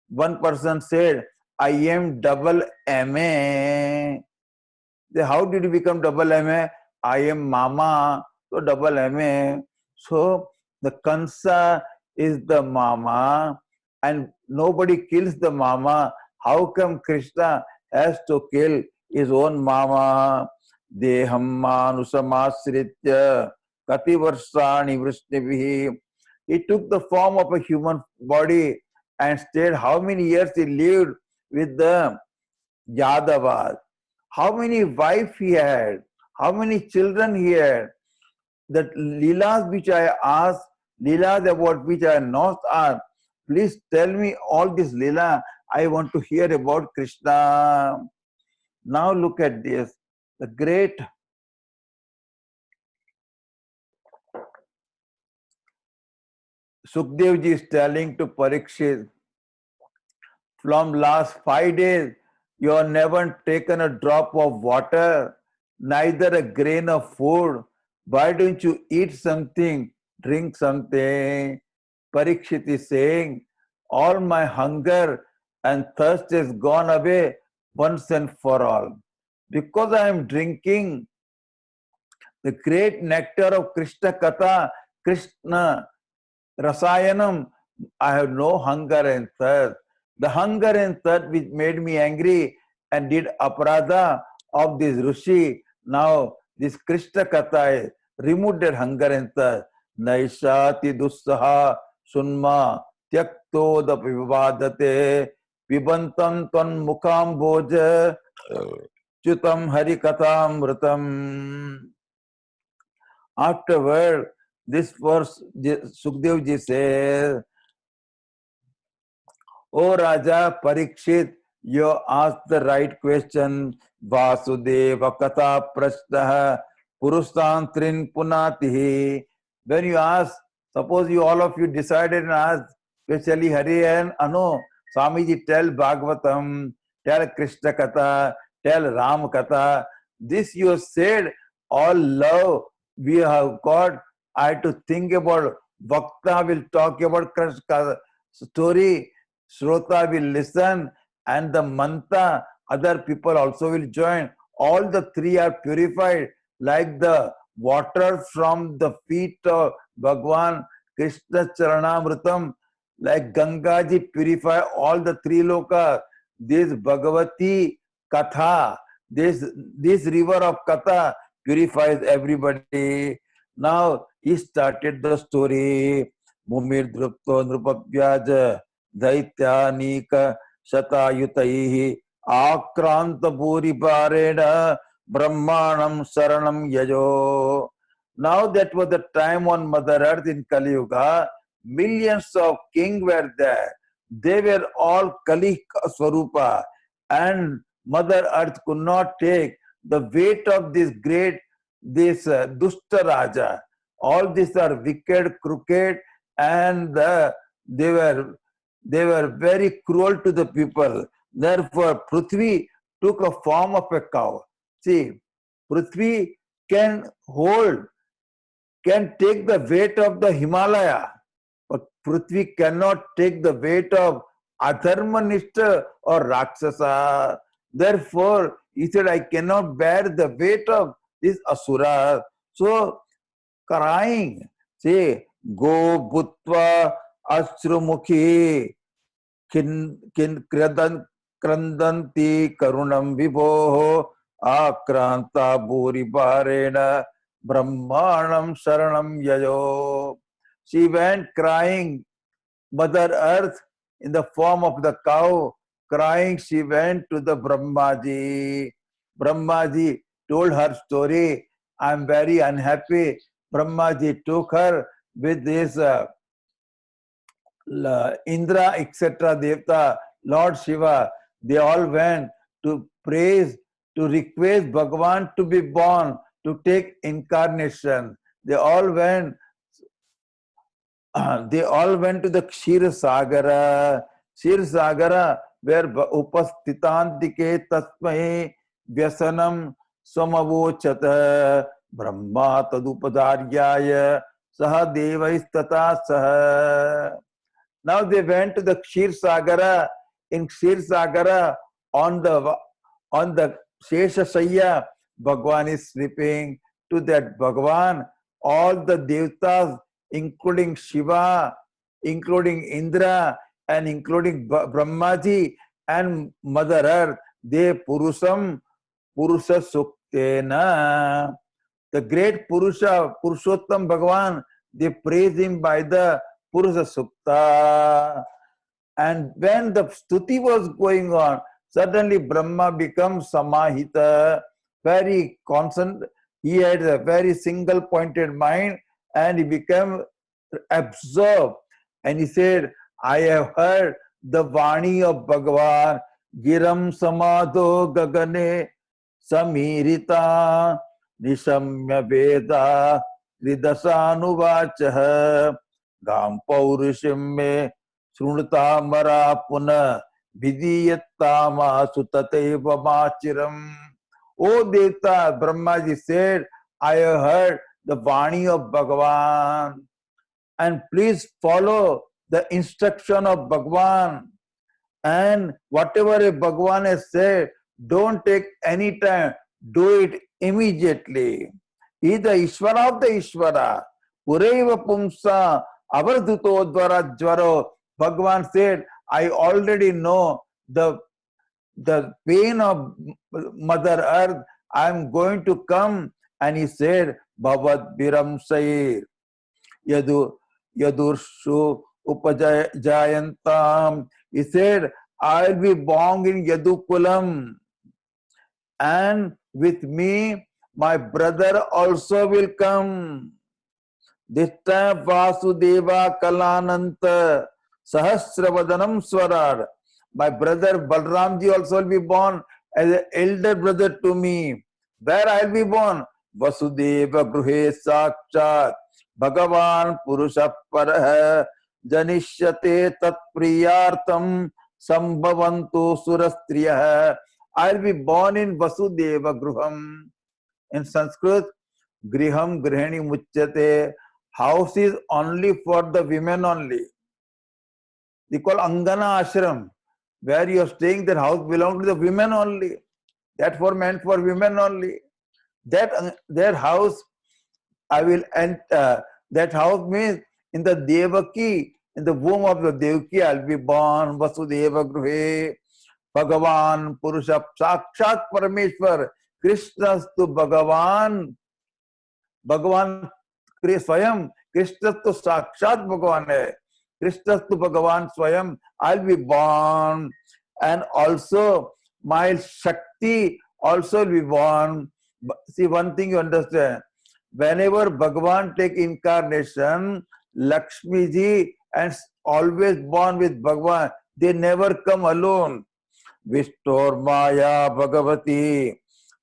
one person said, I am double MA. How did you become double MA? I am Mama, so double MA. So the Kansa is the Mama and nobody kills the Mama. How come Krishna has to kill his own Mama? Deham manusamasritya kati varshani vrishnivihi. He took the form of a human body and stayed how many years he lived with the Yadavas. How many wives he had, how many children he had. That Leelas which I asked, Leelas about which I not asked, please tell me all this Leela. I want to hear about Krishna. Now look at this. The great Sukhdevji is telling to Parikshit, from last 5 days, you have never taken a drop of water, neither a grain of food. Why don't you eat something, drink something? Parikshit is saying, all my hunger and thirst is gone away once and for all. Because I am drinking the great nectar of Krishna Katha, Krishna Rasayanam, I have no hunger and thirst. The hunger and thirst which made me angry and did aparadha of this Rishi, now this Krishna Katha removed that hunger and thirst. Naishati dussaha sunma tyaktoda vivadate pibantam tvan mukham bhoja chutam hari kathamritam. Afterward, this verse, Sukdev ji says, O Raja Parikshit, you asked the right question. Vasudeva Katha Prashnaha Purustantrin Punatihi. When you ask, suppose you all of you decided and asked, especially Hari and Anu, Swamiji tell Bhagavatam, tell Krishna Katha, tell Ram Katha. This you said, all love we have got. I had to think about Bhakta will talk about Krishna story. Shrota will listen and the manta, other people also will join. All the three are purified like the water from the feet of Bhagwan Krishna Charanamritam, like Gangaji purify all the three lokas. This Bhagavati Katha, this river of Katha purifies everybody. Now he started the story. Mumir Drupto Nrupabhyaja दैत्यानीक शतायुतैः आक्रांत भूरिभारेण ब्रह्माणं शरणं यजो. Now that was the time on Mother Earth in Kali Yuga. Millions of kings were there. They were all Kali Swarupa, and Mother Earth could not take the weight of this great, this Dushta Raja. All these are wicked, crooked, and they were very cruel to the people. Therefore, Prithvi took a form of a cow. See, Prithvi can take the weight of the Himalaya, but Prithvi cannot take the weight of Adharmanishta or Rakshasa. Therefore, he said, I cannot bear the weight of this Asura. So, crying, say, Go Bhutva Ashrumukhi Kin Krandanti Karunam Vibho Akranta Bhuri Bharena Brahmanam Sharanam Yayo. She went crying, Mother Earth, in the form of the cow, crying, she went to the Brahmaji. Brahmaji told her story. I am very unhappy. Brahmaji took her with this Indra, etc., Devta, Lord Shiva. They all went to praise to request Bhagavan to be born, to take incarnation. They all went they all went to the Kshirsagara. Kshirsagara, where upastitantike tasmai vyasanam swamavochata brahma tadupadarhyaya saha devaistata saha. Now they went to the Kshirsagara. In Kshirsagara, on the Sheshasaya, Bhagwan is sleeping. To that Bhagwan, all the devtas, including Shiva, including Indra, and including Brahmaji and Mother Earth, they Purusha Suktena. The great Purusha, Purushottam Bhagavan, they praise him by the Purusha Sukta. And when the stuti was going on, suddenly Brahma becomes Samahita, very constant. He had a very single pointed mind and he became absorbed. And he said, I have heard the Vani of Bhagavan, Giram Samadho Gagane Samirita Nishamya Veda Ridasanuvachaha Gam Paurushim me Srunata Mara Puna Vidiyatama Sutateva Machiram. O Devta, Brahmaji said, I have heard the Vani of Bhagavan and please follow the instruction of Bhagavan. And whatever a Bhagavan has said, don't take any time, do it immediately. He is the Ishvara of the Ishvara. Pureva Pumsa Avardhuto Dvara Jvaro. Bhagavan said, I already know the pain of Mother Earth. I am going to come. And he said, Bhavat Biram Sair Yadurshu Upajayantam. He said, I will be born in Yadukulam. And with me, my brother also will come. This time Vasudeva Kalananta Sahasravadanam Swarar. My brother Balramji also will be born as an elder brother to me. Where I will be born? Vasudeva Gruhe Sakchat Bhagavan Purusha Parah Janishyate Tat Priyartam Sambhavantu Surastriyah. I will be born in Vasudeva Gruham. In Sanskrit, Griham Grihani Muchyate. House is only for the women only. They call Angana Ashram. Where you are staying, that house belongs to the women only. That for meant for women only. That house I will enter. That house means in the Devaki, in the womb of the Devaki, I will be born. Vasudeva Gruhe, Bhagavan, Purusha, Sakshat Parameshwar, Krishnastu Bhagavan, Bhagavan Swayam, Krishnastu Sakshat Bhagavan hai. Krishnastu Bhagavan Swayam, I will be born. And also, my Shakti also will be born. See, one thing you understand. Whenever Bhagavan take incarnation, Lakshmi ji and always born with Bhagavan, they never come alone. Vishtor Maya Bhagavati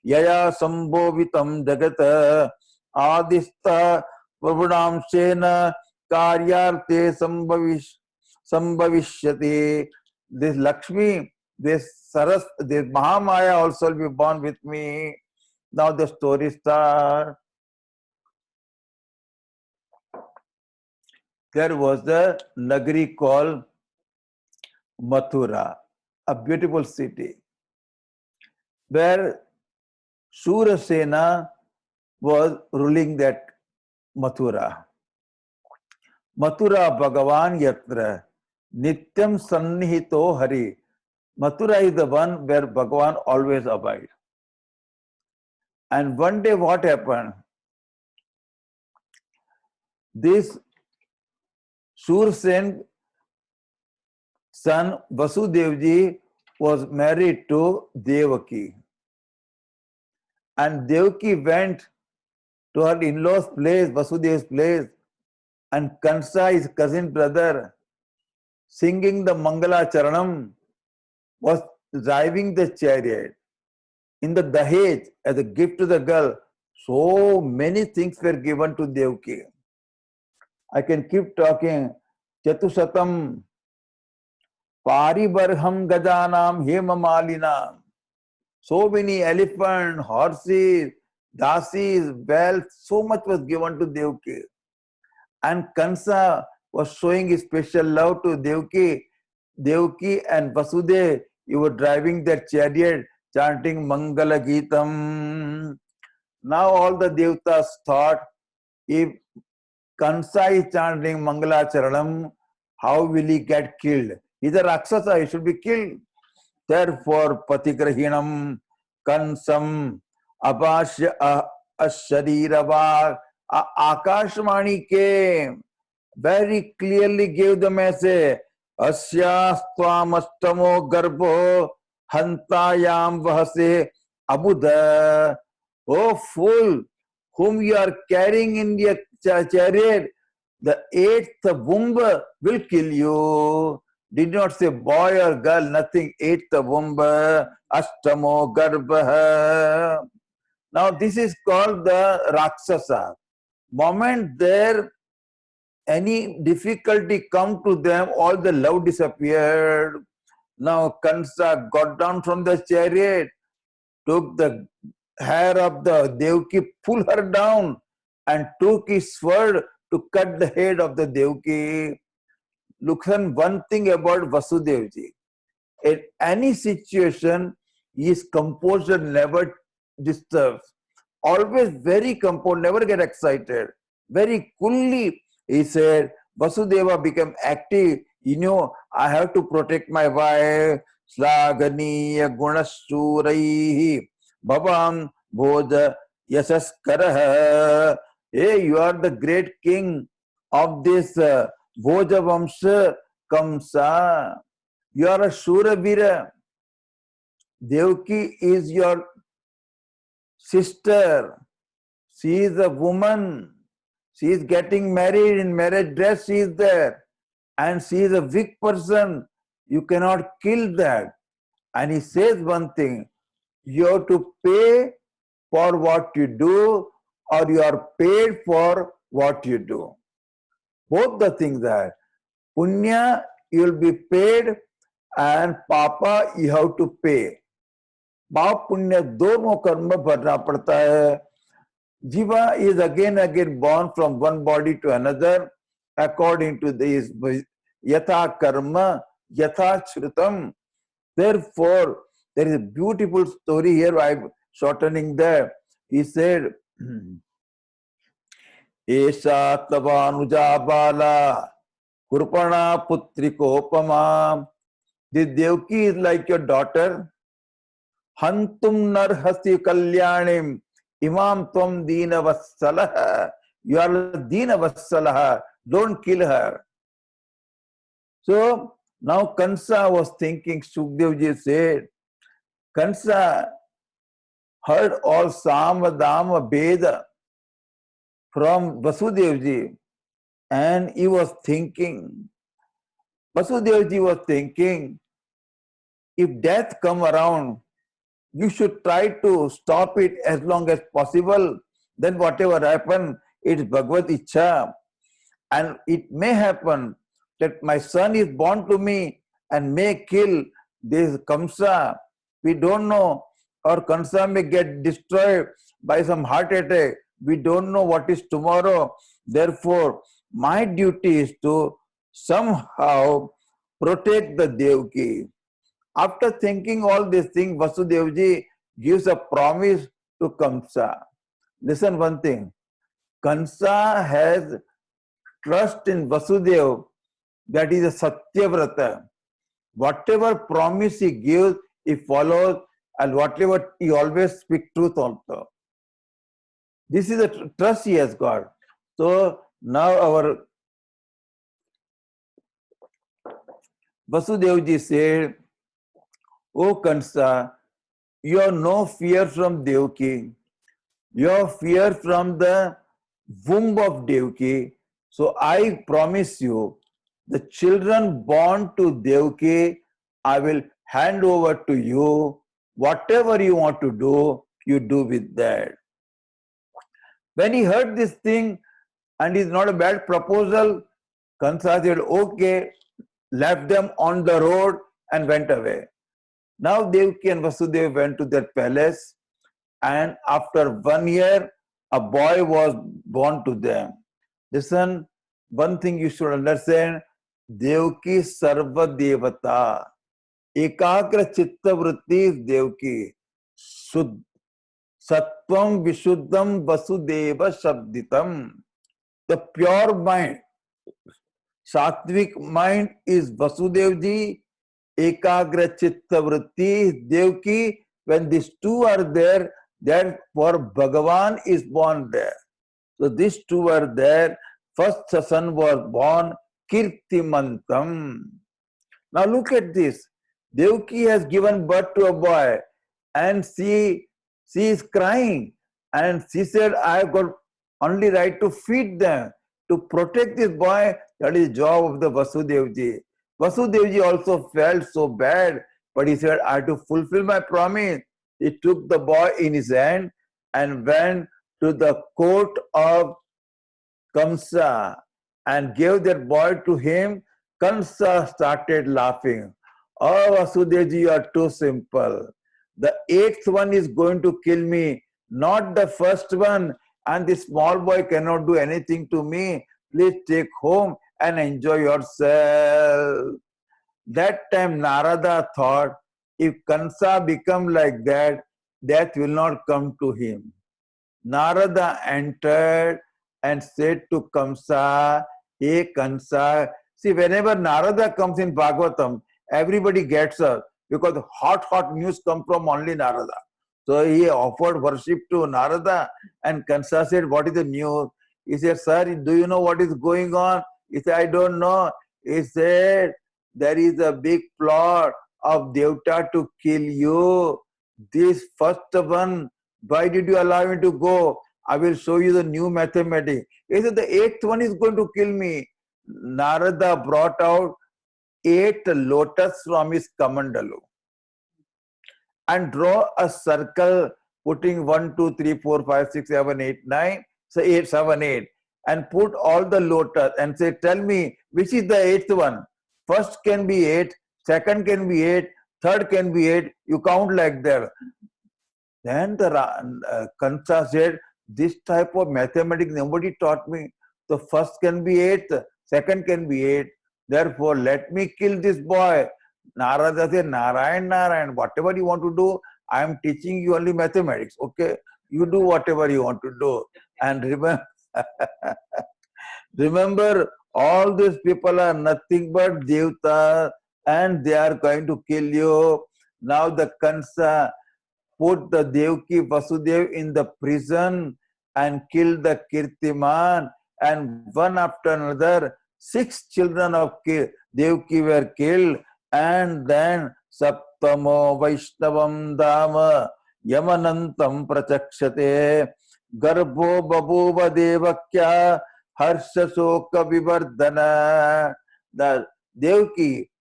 Yaya Sambhovitam Jagata Adista Prabhunam Sena Karyarte Sambhavishyati. This Lakshmi, this Mahamaya also will be born with me. Now the story starts. There was a Nagari called Mathura, a beautiful city, where Shurasena was ruling that Mathura. Mathura Bhagavan Yatra Nityam Sannihito Hari. Mathura is the one where Bhagavan always abides. And one day what happened? This Shursen son Vasudevji was married to Devaki. And Devaki went to her in-laws' place, Vasudev's place, and Kansa, his cousin brother, singing the Mangala Charanam, was driving the chariot. in the Dahej as a gift to the girl. So many things were given to Devaki. I can keep talking. Chatusatam Paribarham Gajanam Hemamalina. So many elephants, horses, dasis, wealth, so much was given to Devaki. And Kansa was showing his special love to Devaki. Devaki and Vasudev, you were driving their chariot, chanting Mangala Geetam. Now all the Devtas thought, if Kansa is chanting Mangala Charanam, how will he get killed? He's a Rakshasa, he should be killed. Therefore, Patigrahinam Kansam Abhashya Asharirava Akashmani came, very clearly gave the message, Asyastvam Astamo Garbho Hantayam Vahase Abuddha. Oh fool, whom you are carrying in your chariot, the eighth womb will kill you. Did not say boy or girl, nothing. Eighth womb, Ashtamo Garbha. Now this is called the Rakshasa. Moment there, any difficulty come to them, all the love disappeared. Now Kansa got down from the chariot, took the hair of the Devaki, pull her down, and took his sword to cut the head of the Devaki. Look at one thing about Vasudevji. In any situation, his composure never disturbs. Always very composed, never get excited. Very coolly, he said, Vasudeva became active. You know, I have to protect my wife. Slaganiya gunasturaihi bhavam bhoja yasaskarah. Hey, you are the great king of this Bhoja Vamsha Kamsa. You are a Shuravira. Devaki is your sister. She is a woman. She is getting married in marriage dress. She is there. And she is a weak person. You cannot kill that. And he says one thing. You have to pay for what you do, or you are paid for what you do. Both the things are. Punya, you will be paid, and Papa, you have to pay. पाप पुण्य दोनों कर्म भरना पड़ता है. Jiva is again born from one body to another according to this yatha karma yatha shrutam. Therefore, there is a beautiful story here. I'm shortening there. He said, Esha tavanuja bala kurpana putrikopama. This Devaki is like your daughter. Hantum narhasi kalyanim imam tvam dina vassalaha. You are dina vassalaha. Don't kill her. So now Kansa was thinking, Sukdevji said, Kansa heard all Sama, Dama, Veda from Vasudevji, and he was thinking, Vasudevji was thinking, if death come around, you should try to stop it as long as possible. Then whatever happen, it's Bhagavad Ichha. And it may happen that my son is born to me and may kill this Kamsa. We don't know. Or Kamsa may get destroyed by some heart attack. We don't know what is tomorrow. Therefore, my duty is to somehow protect the Devaki. After thinking all these things, Vasudevji gives a promise to Kamsa. Listen one thing. Kamsa has trust in Vasudev, that is a Satyavrata. Whatever promise he gives, he follows, and whatever he always speaks truth also. This is the trust he has got. So now our Vasudevji said, O Kansa, you have no fear from Devaki. You have fear from the womb of Devaki. So I promise you, the children born to Devaki, I will hand over to you. Whatever you want to do, you do with that. When he heard this thing, and it's not a bad proposal, Kansa said, okay, left them on the road and went away. Now Devaki and Vasudeva went to their palace, and after 1 year, a boy was born to them. Listen, one thing you should understand, Devaki Sarva Devata. Ekagra Chitta Vritti is Devaki. Sattvam Vishuddham Vasudeva Shabditam. The pure mind, Sattvic mind is Vasudevji, Ekagra Chitta Vritti is Devaki. When these two are there, therefore Bhagavan is born there. So these two are there. First son was born, Kirtimantam. Now look at this. Devaki has given birth to a boy, and she is crying, and she said, I have got only right to feed them, to protect this boy. That is the job of the Vasudevji. Vasudevji also felt so bad, but he said, I have to fulfill my promise. He took the boy in his hand and went to the court of Kamsa and gave that boy to him. Kamsa started laughing. Oh, Vasudevji, you are too simple. The 8th one is going to kill me, not the first one. And the small boy cannot do anything to me. Please take home and enjoy yourself. That time Narada thought, if Kansa become like that, death will not come to him. Narada entered and said to Kamsa, hey Kansa, see, whenever Narada comes in Bhagavatam, everybody gets up because hot news come from only Narada. So he offered worship to Narada, and Kansa said, what is the news? He said, sir, do you know what is going on? He said, I don't know. He said, there is a big plot of Devta to kill you. This first one, why did you allow me to go? I will show you the new mathematics. He said, the 8th one is going to kill me. Narada brought out 8 lotus from his kamandalu and draw a circle putting 1, 2, 3, 4, 5, 6, 7, 8, 9, so 8, 7, 8, and put all the lotus and say, tell me which is the 8th one. First can be 8, second can be 8, third can be 8. You count like that. Then the Kansa said, this type of mathematics nobody taught me. The first can be 8, second can be 8. Therefore, let me kill this boy. Narada said, Narayan, whatever you want to do, I am teaching you only mathematics. Okay, you do whatever you want to do. And remember, all these people are nothing but Devta, and they are going to kill you. Now the Kansa put the Devaki Vasudev in the prison and killed the Kirtiman, and one after another, 6 children of Devaki were killed, and then Saptamo Vaishnavam Dama Yamanantam Prachakshate Garbho Babuva Devakya Harsha Soka Vivardhana. The Devaki,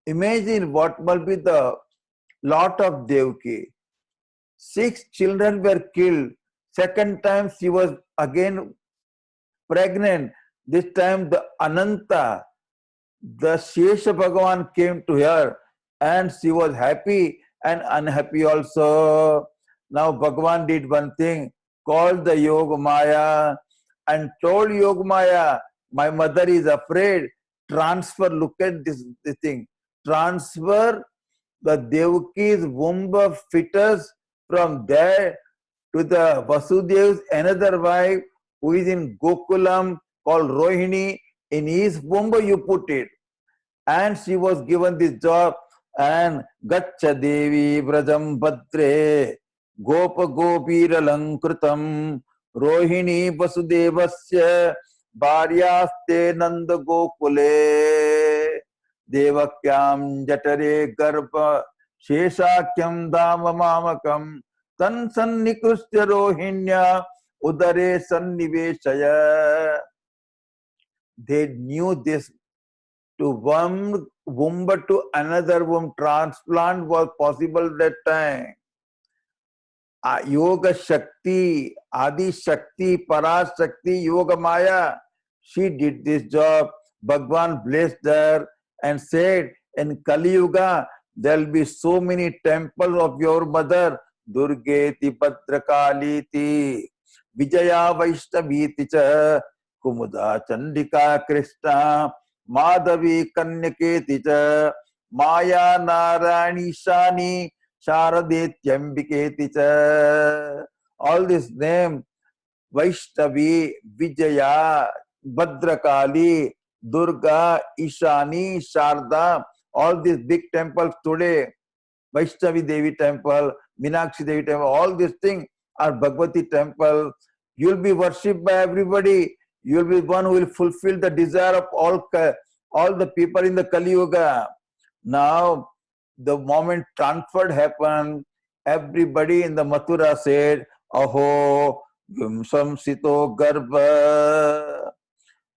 imagine what will be the lot of Devaki. 6 children were killed. Second time she was again pregnant. This time the Ananta, the Shesha Bhagavan came to her, and she was happy and unhappy also. Now Bhagavan did one thing, called the Yoga Maya and told Yoga Maya, my mother is afraid. Transfer, look at this thing. Transfer the Devaki's womb of fetus from there to the Vasudev's another wife who is in Gokulam called Rohini. In his womb you put it. And she was given this job. And Gacha Devi Vrajam Bhadre Gopa Gopira Lankrutam Rohini Vasudevasya Bharyaste Nanda Gokule Devakyam Jatare Garpa Sheshakyam Dama Mamakam Tan Sannikrustya Rohinya Udare Sanniveshaya. They knew this to one womb to another womb. Transplant was possible that time. Yoga Shakti, Adi Shakti, Paras Shakti, Yoga Maya. She did this job. Bhagwan blessed her and said, in Kali Yuga, there will be so many temples of your mother, Durgeti, Bhadrakaliti, Vijaya Vaishnaviti cha, Kumuda Chandika Krishna, Madhavi Kanyaketi cha, Maya Narayani Shani, Sharadetyambiketi cha. All this name, Vaishnavi, Vijaya, Bhadrakali, Durga, Ishani, Sharda, all these big temples today, Vaishnavi Devi temple, Meenakshi Devi temple, all these things are Bhagavati temple. You will be worshipped by everybody. You will be one who will fulfill the desire of all the people in the Kali Yuga. Now, the moment transfer happened, everybody in the Mathura said, Aho, Vimsamsito Garbha,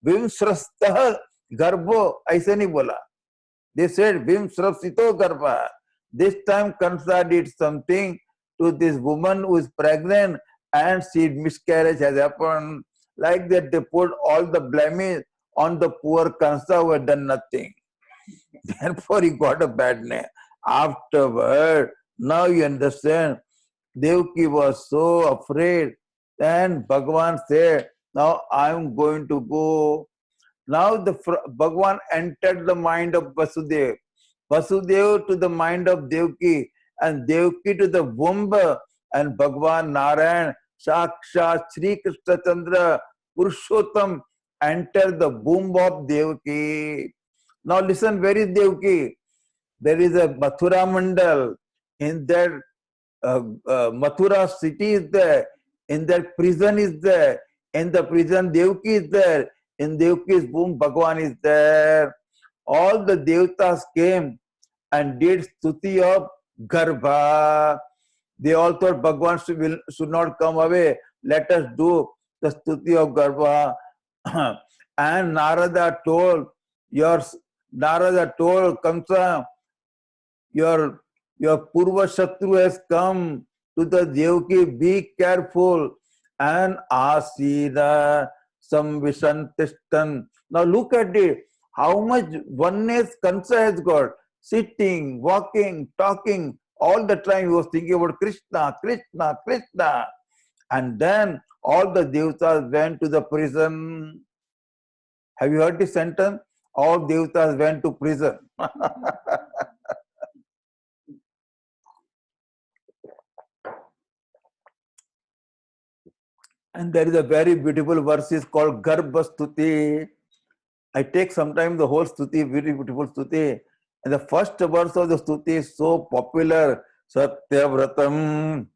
Vimsrastah Garbho, ऐसे नहीं बोला. They said, Vimsrastito Garbha. This time Kansa did something to this woman who is pregnant and she miscarriage has happened. Like that, they put all the blame on the poor Kansa who had done nothing. Therefore, he got a bad name. Afterward, now you understand, Devaki was so afraid. Then Bhagavan said, now I am going to go. Now the Bhagavan entered the mind of Vasudev. Vasudev to the mind of Devaki, and Devaki to the womb, and Bhagavan Narayan, Sakshat Sri Krishna Chandra, Purushottam entered the womb of Devaki. Now listen, where is Devaki? There is a Mathura Mandal. In that Mathura city is there. In that prison is there. In the prison Devaki is there. In Devaki's womb Bhagavan is there. All the Devatas came and did stuti of Garbha. They all thought Bhagavan should not come away. Let us do the stuti of Garbha. And Narada told Kamsa, your Purva Shatru has come to the Devaki, be careful. And Asida Samvishantistan. Now look at it. How much oneness Kansa has got. Sitting, walking, talking, all the time he was thinking about Krishna, Krishna, Krishna. And then all the Devatas went to the prison. Have you heard this sentence? All Devatas went to prison. And there is a very beautiful verse is called Garbha Stuti. I take sometimes the whole Stuti, very beautiful Stuti. And the first verse of the Stuti is so popular. Satyavratam,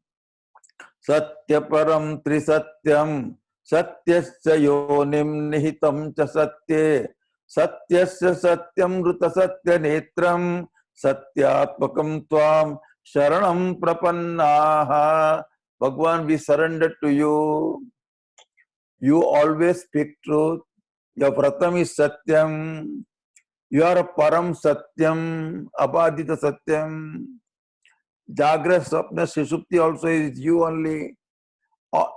Satyaparam Trisatyam, Satyasya Yonim Nihitam Cha Satye, Satyasya Satyam Ruta Satya Netram, Satyatmakam Tvam, Sharanam Prapannaha. Bhagwan, we surrender to you. You always speak truth. Your Pratam is Satyam. You are a Param Satyam, Abadita Satyam. Jagra Swapna Shishupti also is you only.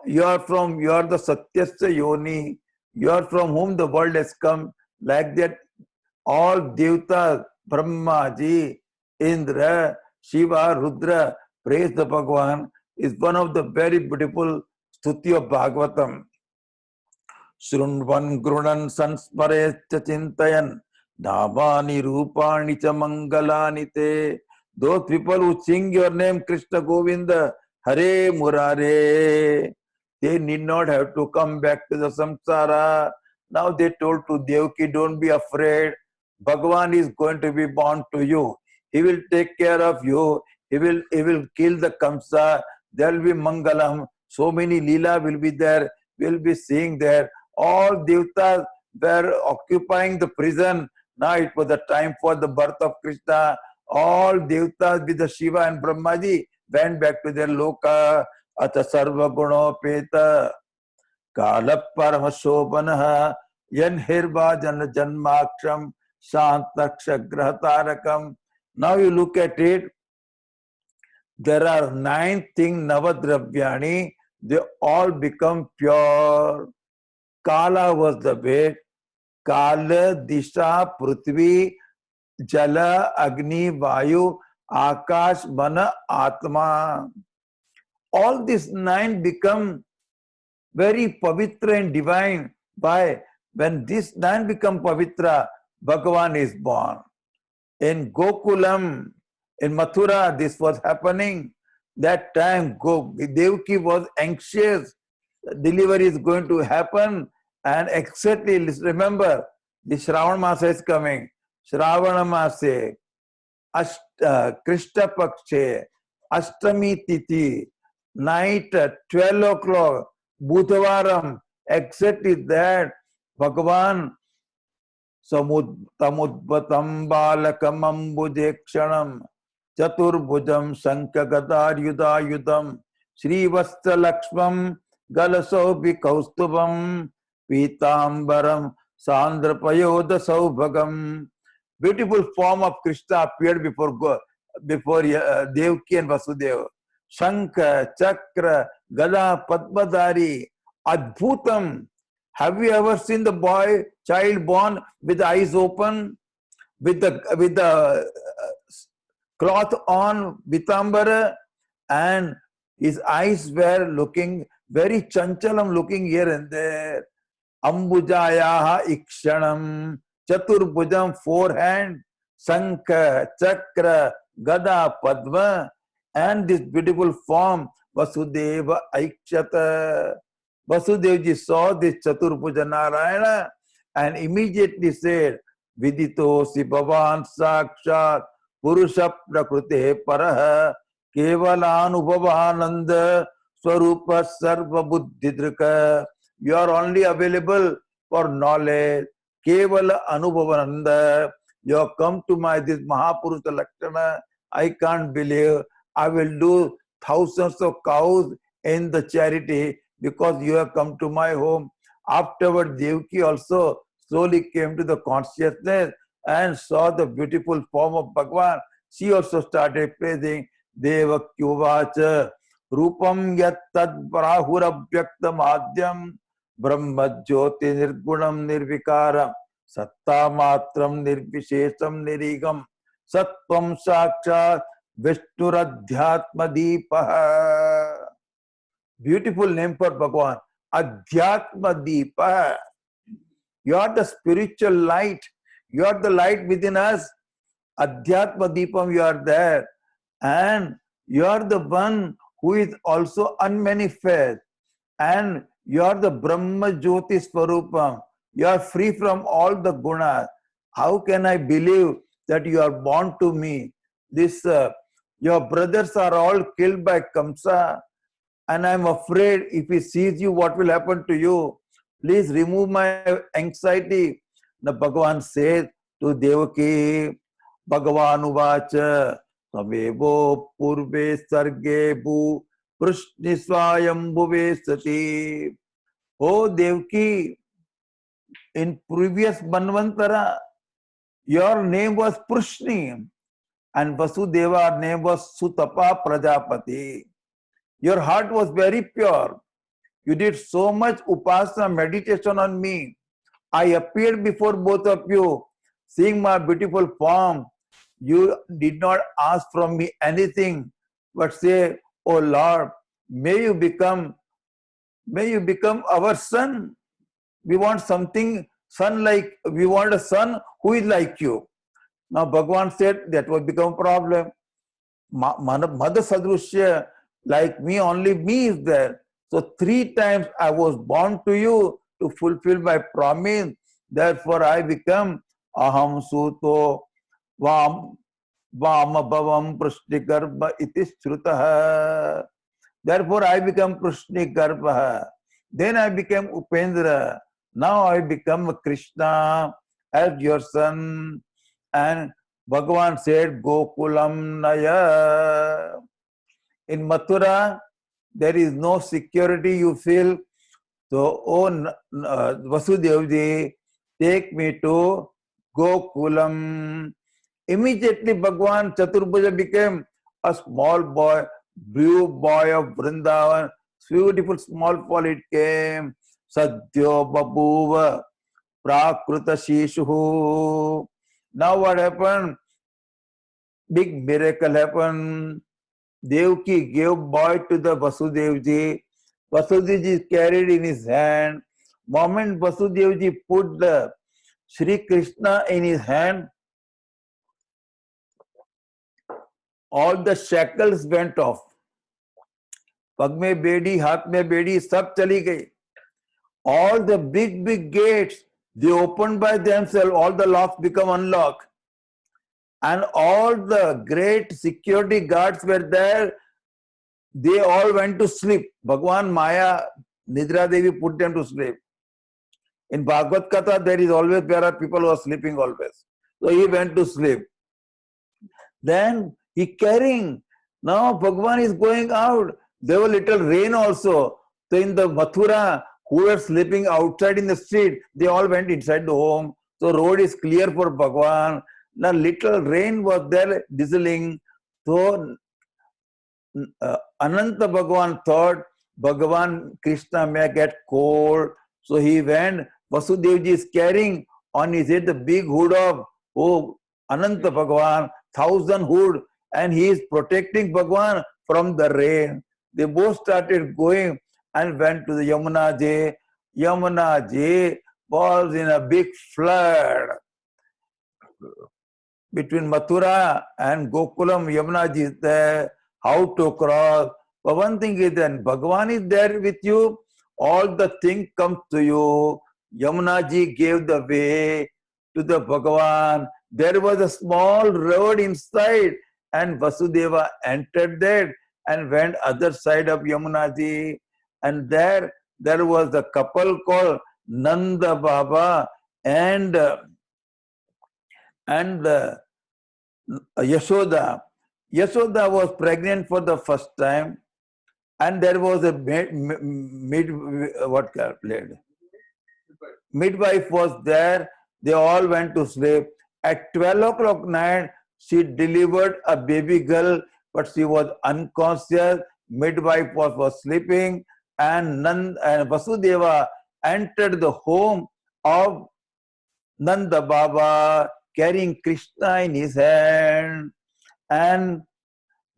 You are the Satyasya Yoni. You are from whom the world has come. Like that, all Devatas, Brahma Ji, Indra, Shiva, Rudra, praise the Bhagwan, is one of the very beautiful stuti of Bhagavatam. Shrunvan Grunan Sansparecha Chintayan Dhamani Rupani Cha Mangalani Te. Those people who sing your name, Krishna Govinda, Hare Murare, they need not have to come back to the samsara. Now they told to Devaki, don't be afraid. Bhagavan is going to be born to you. He will take care of you. He will kill the Kamsa. There will be Mangalam. So many Leela will be there. We will be seeing there. All Devatas were occupying the prison. Now it was the time for the birth of Krishna. All Devatas with the Shiva and Brahmaji went back to their loka. Ata sarva gunopeta kala parama shobanaha yanhirva janmaksham Shantakshagrahatarakam. Now you look at it, there are 9 things, Navadravyani, they all become pure. Kala was the bed. Kala, Disha, Prithvi, Jala, Agni, Vayu, Akash, Mana, Atma. All these 9 become very pavitra and divine. Why? When these 9 become pavitra, Bhagavan is born. In Gokulam, in Mathura, this was happening. That time, Devaki was anxious. Delivery is going to happen. And exactly, remember, the Shravan Masa is coming. Shravana Mase, Krishna Pakshe, Ashtami Tithi, night at 12 o'clock, Budhavaram, exactly that, Bhagavan Tamudbatam balakam ambujekshanam Chaturbhujam Sankagadar Yudayudam Srivasta Lakshmam Galasobi Kaustubam Pitambaram Sandrapayoda Saubhagam. Beautiful form of Krishna appeared before Devaki and Vasudeva. Shankha, Chakra, Gada, Padmadari, Adbhutam. Have you ever seen the child born with the eyes open, with the cloth on, Vitambara, and his eyes were looking very chanchalam, looking here and there. Ambujayaha ikshanam, Chaturbhujam, 4 hands, Sankha, Chakra, Gada, Padma, and this beautiful form, Vasudeva Aikshata. Vasudevji saw this Chaturbhuja Narayana and immediately said, Viditosi Bhavan Sakshat Purusha Prakrute Paraha Kevalanubhavananda Swarupa Sarva Buddhidrika. You are only available for knowledge. Kevala Anubhavananda. You have come to my this Mahapurusha Lakshana. I can't believe. I will do thousands of cows in the charity because you have come to my home. Afterward, Devaki also slowly came to the consciousness and saw the beautiful form of Bhagavan. She also started praising Devakyuvacha Rupam Yat Tad Prahurabhyakta Madhyam Brahma Jyoti Nirgunam Nirvikaram Satta Matram Nirvishesam Nirigam Sattvam Sakshat Vishnuradhyatma Deepaha. Beautiful name for Bhagavan. Adhyatma Deepa. You are the spiritual light. You are the light within us. Adhyatma Deepam, you are there. And you are the one who is also unmanifest. And you are the Brahma Jyoti Swarupam. You are free from all the gunas. How can I believe that you are born to me? Your brothers are all killed by Kamsa. And I am afraid if he sees you, what will happen to you? Please remove my anxiety. The Bhagavan says to Devaki, Bhagavan Uvacha, Savevo Purve Sarge Bu Prishnisvayambhuve Sati. Oh Devaki, in previous Manvantara, your name was Prishni and Vasudeva's name was Sutapa Prajapati. Your heart was very pure. You did so much upasana meditation on me. I appeared before both of you, seeing my beautiful form. You did not ask from me anything, but say, "Oh Lord, may you become our son. We want something we want a son who is like you." Now Bhagavan said that will become a problem. Mother Sadrushya, like me, only me is there. So 3 times I was born to you to fulfill my promise. Therefore I become Aham Suto Vam Bhavam Prashtigarbha iti Shrutaha. Therefore I become Prashtigarbha. Then I became Upendra. Now I become Krishna as your son. And Bhagavan said, Gokulam Naya. In Mathura, there is no security you feel. So, oh Vasudevji, take me to Gokulam. Immediately Bhagwan Chaturbhuja became a small boy, blue boy of Vrindavan. Beautiful small fall it came. Sadhyo Babuva Prakruta Shishu. Now what happened? Big miracle happened. Devki gave boy to the Vasudevji. Vasudevji carried in his hand. Moment Vasudevji put the Shri Krishna in his hand, all the shackles went off. पग में बेड़ी, हाथ में बेड़ी, सब चली गई. All the big gates, they opened by themselves. All the locks become unlocked. And all the great security guards were there. They all went to sleep. Bhagwan Maya, Nidra Devi put them to sleep. In Bhagavad Katha, there are people who are sleeping always. So he went to sleep. Then he carrying. Now Bhagwan is going out. There was little rain also. So in the Mathura, who were sleeping outside in the street, they all went inside the home. So road is clear for Bhagwan. Now little rain was there drizzling. So Ananta Bhagwan thought Bhagwan Krishna may get cold. So he went. Vasudevji is carrying on his head the big hood of Ananta Bhagwan, 1,000 hood, and he is protecting Bhagwan from the rain. They both started going and went to the Yamuna Ji. Yamuna Ji was in a big flood. Between Mathura and Gokulam, Yamuna Ji is there. How to cross? But one thing is that Bhagwan is there with you. All the things come to you. Yamuna Ji gave the way to the Bhagwan. There was a small road inside, and Vasudeva entered there and went other side of Yamuna Ji. And there was a couple called Nanda Baba and Yashoda. Yashoda was pregnant for the first time, and there was a midwife was there. They all went to sleep. At 12 o'clock night, she delivered a baby girl, but she was unconscious. Midwife was sleeping, and Vasudeva entered the home of Nanda Baba, carrying Krishna in his hand. And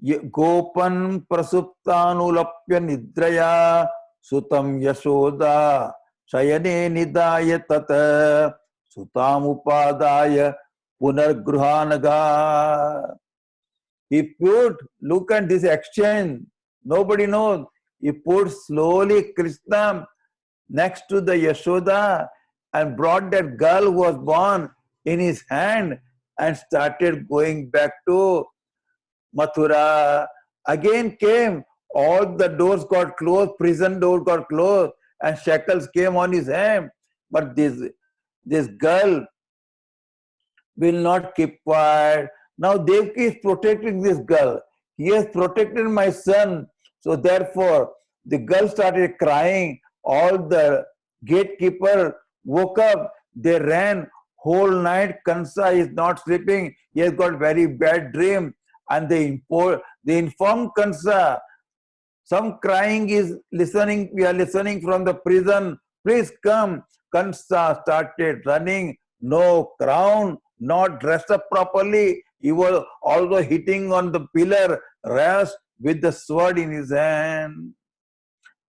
Gopan Prasuptanulapya Nidraya Sutam Yashoda Shayane Nidaya Tata Sutam Upadaya Punargruhanaga. He put, look at this exchange, nobody knows. He put slowly Krishna next to the Yashoda and brought that girl who was born in his hand and started going back to Mathura. Again came, all the doors got closed, prison door got closed, and shackles came on his hand. But this girl will not keep quiet. Now Devaki is protecting this girl. He has protected my son. So therefore, the girl started crying. All the gatekeeper woke up. They ran whole night. Kansa is not sleeping. He has got very bad dream. And they informed Kansa, some crying is listening. We are listening from the prison. Please come. Kansa started running. No crown, not dressed up properly. He was also hitting on the pillar, rest with the sword in his hand.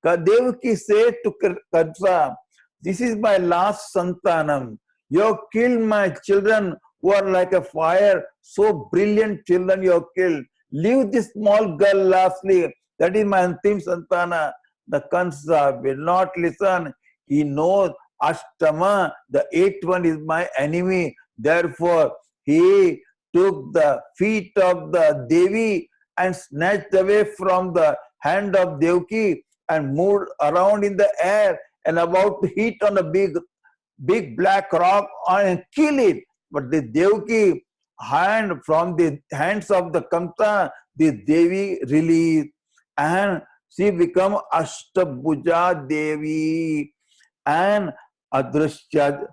Devaki said to Kansa, this is my last santanam. You have killed my children who are like a fire. So brilliant children you have killed. Leave this small girl lastly. That is my antim santana. The Kansa will not listen. He knows Ashtama, the eighth one, is my enemy. Therefore, he took the feet of the Devi and snatched away from the hand of Devaki and moved around in the air and about to hit on a big black rock and kill it. But the Devaki hand from the hands of the Kamsa, the Devi released and she become Ashtabhuja Devi and Adrishya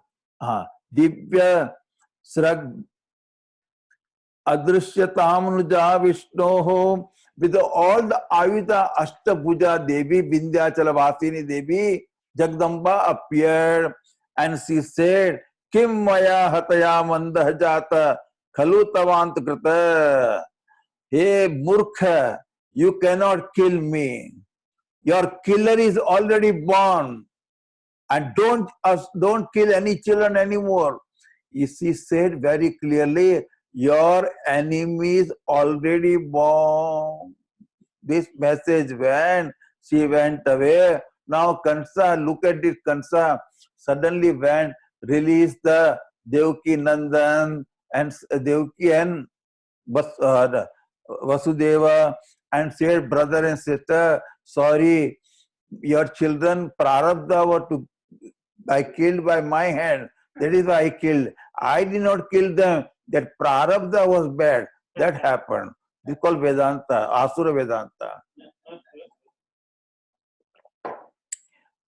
Divya Srag Adrishyatamnuja Vishnoho, with all the Ayuda Ashtabhuja Devi, Vindhyachala Devi, Jagdamba appeared and she said, Kim Maya Hataya Mandah Jata Khalutavant Krita. Hey Murkha, you cannot kill me. Your killer is already born. And don't kill any children anymore. She said very clearly, your enemy is already born. This message when she went away. Now Kansa, look at this Kansa, suddenly went, released the Devaki Nandan and Devaki and Vasudeva and said, brother and sister, sorry, your children Prarabdha were to I killed by my hand. That is why I killed. I did not kill them. That Prarabdha was bad. That happened. This is called Vedanta, Asura Vedanta.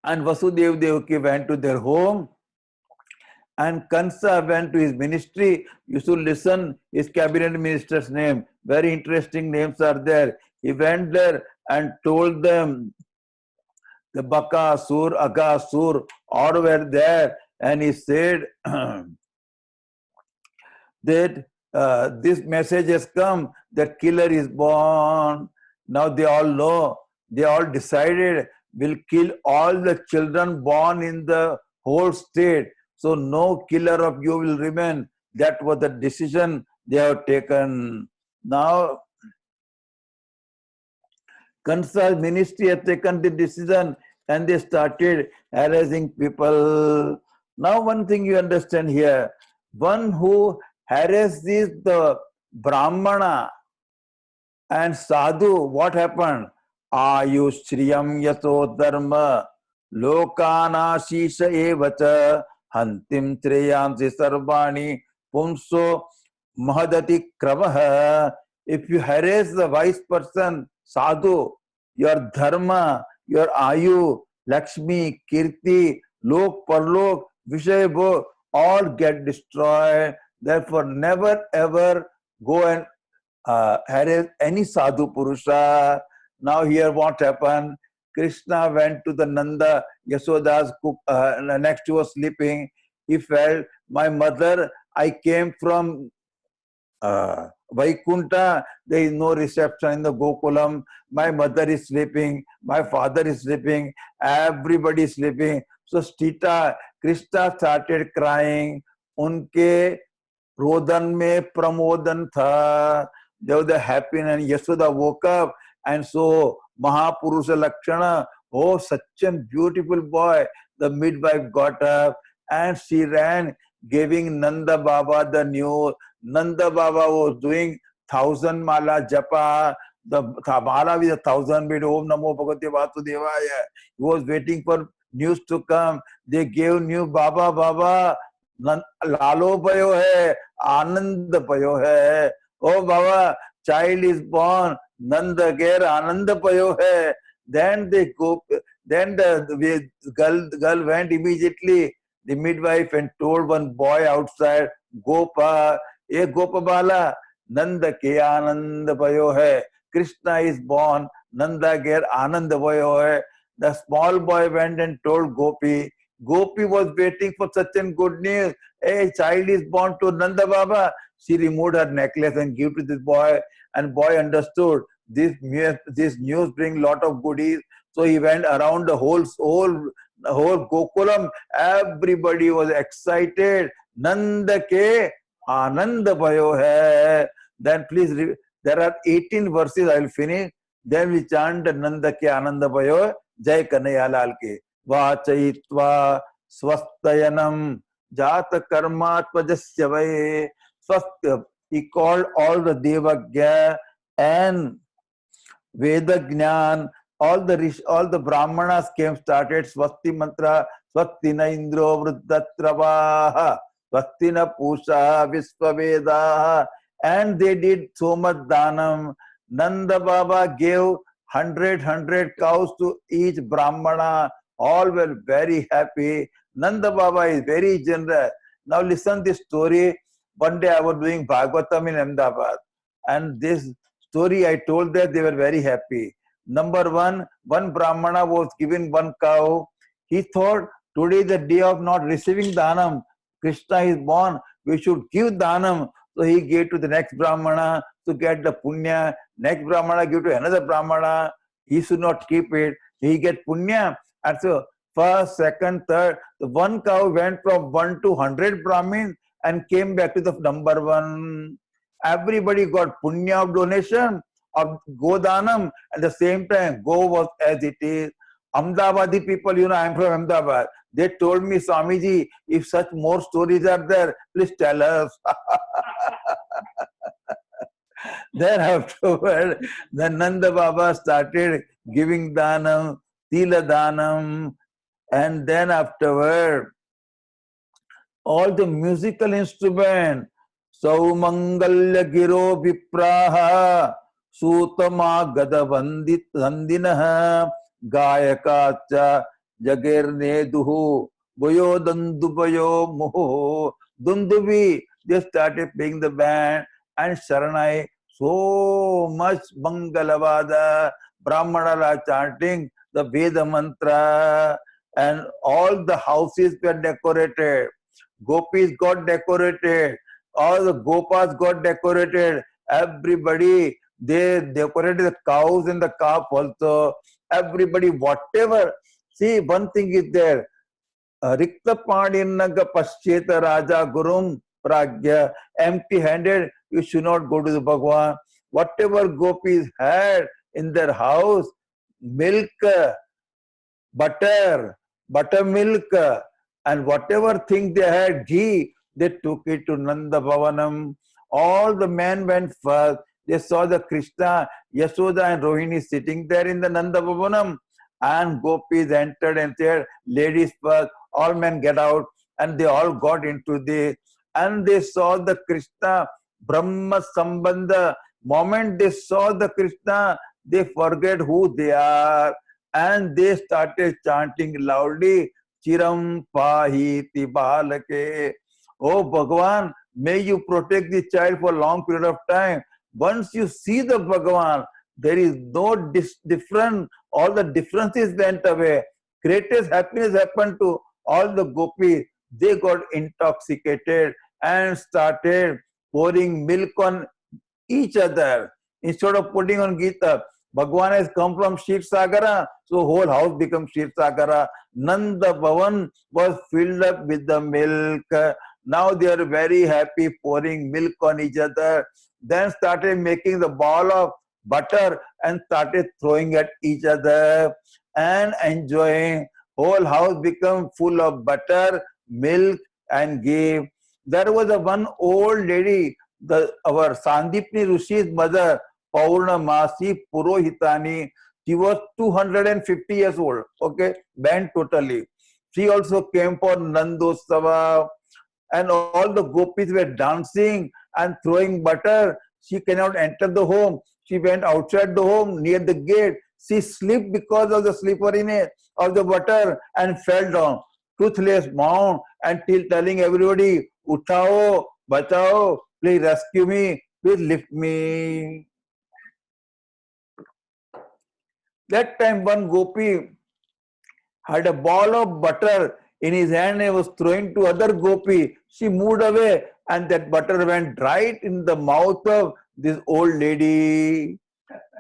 And Vasudeva Devaki went to their home. And Kansa went to his ministry. You should listen his cabinet minister's name. Very interesting names are there. He went there and told them, the Bakasur, Agasur, all were there. And he said that this message has come, that killer is born. Now they all know, they all decided, will kill all the children born in the whole state. So no killer of you will remain. That was the decision they have taken. Now, Kansa's ministry has taken the decision and they started harassing people. Now one thing you understand here, one who harasses the Brahmana and Sadhu, what happened? Ayushriyam yaso dharma lokana shisha evacha hantim treyamsi sarvani pumso mahadati kramaha. If you harass the wise person, Sadhu, your dharma, your ayu, Lakshmi, Kirti, Lok, Parlok, Vishaya, all get destroyed. Therefore, never ever go and harass any Sadhu Purusha. Now here what happened? Krishna went to the Nanda, Yashoda's cook, next to was sleeping. He felt, my mother, I came from Vaikunta, there is no reception in the Gokulam. My mother is sleeping, my father is sleeping, everybody is sleeping. So Krishna started crying. Unke rodan mein pramodan tha. They were the happy, and Yashoda woke up and so Mahapurusha Lakshana, oh, such a beautiful boy. The midwife got up and she ran, giving Nanda Baba the news. Nanda Baba was doing 1,000 mala japa, the mala with 1,000 bit, Om Namo Bhagavate Vasudevaya. He was waiting for news to come. They gave news, Baba, Lalo payo hai, Anand payo hai. Oh Baba, child is born, Nanda Ger Anand payo hai. Then they go. Then the girl went immediately, the midwife, and told one boy outside, Gopa, Gopa Bala, Nanda ke Anand payo hai. Krishna is born, Nanda Ger Anand payo hai. The small boy went and told Gopi. Gopi was waiting for such a good news. A child is born to Nanda Baba. She removed her necklace and gave to this boy. And boy understood this news bring lot of goodies. So he went around the whole Gokulam. Everybody was excited. Nanda ke Ananda payo hai. Then please, there are 18 verses. I will finish. Then we chant Nanda ke Ananda payo. Jai Kanhaiya Lal ke. Vachayitva swastayanam jata karmatmajasya vai. Swastya. He called all the Devagya and Vedagnan. All the Brahmanas started Swasti mantra. Swastina Indro Vruddhatravaha. Swastina Pusha Visvavedaha. And they did so much danam. Nanda Baba gave 100 cows to each Brahmana. All were very happy. Nanda Baba is very generous. Now listen this story. One day I was doing Bhagavatam in Ahmedabad, and this story I told that they were very happy. Number one Brahmana was given one cow. He thought today is the day of not receiving Dhanam. Krishna is born, we should give Dhanam. So he gave to the next Brahmana to get the punya. Next Brahmana give to another Brahmana. He should not keep it. He get punya. And so first, second, third, the one cow went from 1 to 100 Brahmin and came back to the number one. Everybody got punya of donation of Godhanam. At the same time, go was as it is. Ahmedabadi people, you know, I am from Ahmedabad. They told me, Swamiji, if such more stories are there, please tell us. Then afterward, the Nanda Baba started giving dhanam, tila dhanam, and then afterward, all the musical instruments, Saumangalya Giro Vipraha, Sutama Gadavandit Vandinaha, Gayakacha Jagirne Duhu, Boyo Dandubayo Moho, Dundubi. They started playing the band and Sharanai, so much Mangalavada, Brahmana chanting the Veda mantra, and all the houses were decorated. Gopis got decorated. All the Gopas got decorated. Everybody, they decorated the cows and the calf also. Everybody, whatever. See, one thing is there. Rikta Pandinaga Pascheta Raja Gurum Pragya. Empty-handed, you should not go to the Bhagwan. Whatever gopis had in their house, milk, buttermilk, and whatever thing they had, ghee, they took it to Nanda Bhavanam. All the men went first. They saw the Krishna, Yashoda and Rohini sitting there in the Nanda Bhavanam. And gopis entered and said, ladies first, all men get out. And they all got into this. And they saw the Krishna, Brahma Sambandha. Moment they saw the Krishna, they forget who they are. And they started chanting loudly, Chiram Pahiti Balake. Oh Bhagavan, may you protect the child for a long period of time. Once you see the Bhagavan, there is no difference. All the differences went away. Greatest happiness happened to all the gopis. They got intoxicated and started pouring milk on each other. Instead of putting on Gita, Bhagwan has come from Shir Sagara, so whole house becomes Shir Sagara. Nanda Bhavan was filled up with the milk. Now they are very happy pouring milk on each other. Then started making the ball of butter and started throwing at each other and enjoying. Whole house become full of butter, milk and ghee. There was a one old lady, our Sandipni Rishi's mother, Paurnamasi Purohitani. She was 250 years old, okay, bent totally. She also came for Nandosava, and all the gopis were dancing and throwing butter. She cannot enter the home. She went outside the home near the gate. She slipped because of the slipperiness of the butter and fell down. Toothless mount and till telling everybody, Uthao, bachao, please rescue me, please lift me. That time one gopi had a ball of butter in his hand and was throwing to other gopi. She moved away and that butter went right in the mouth of this old lady.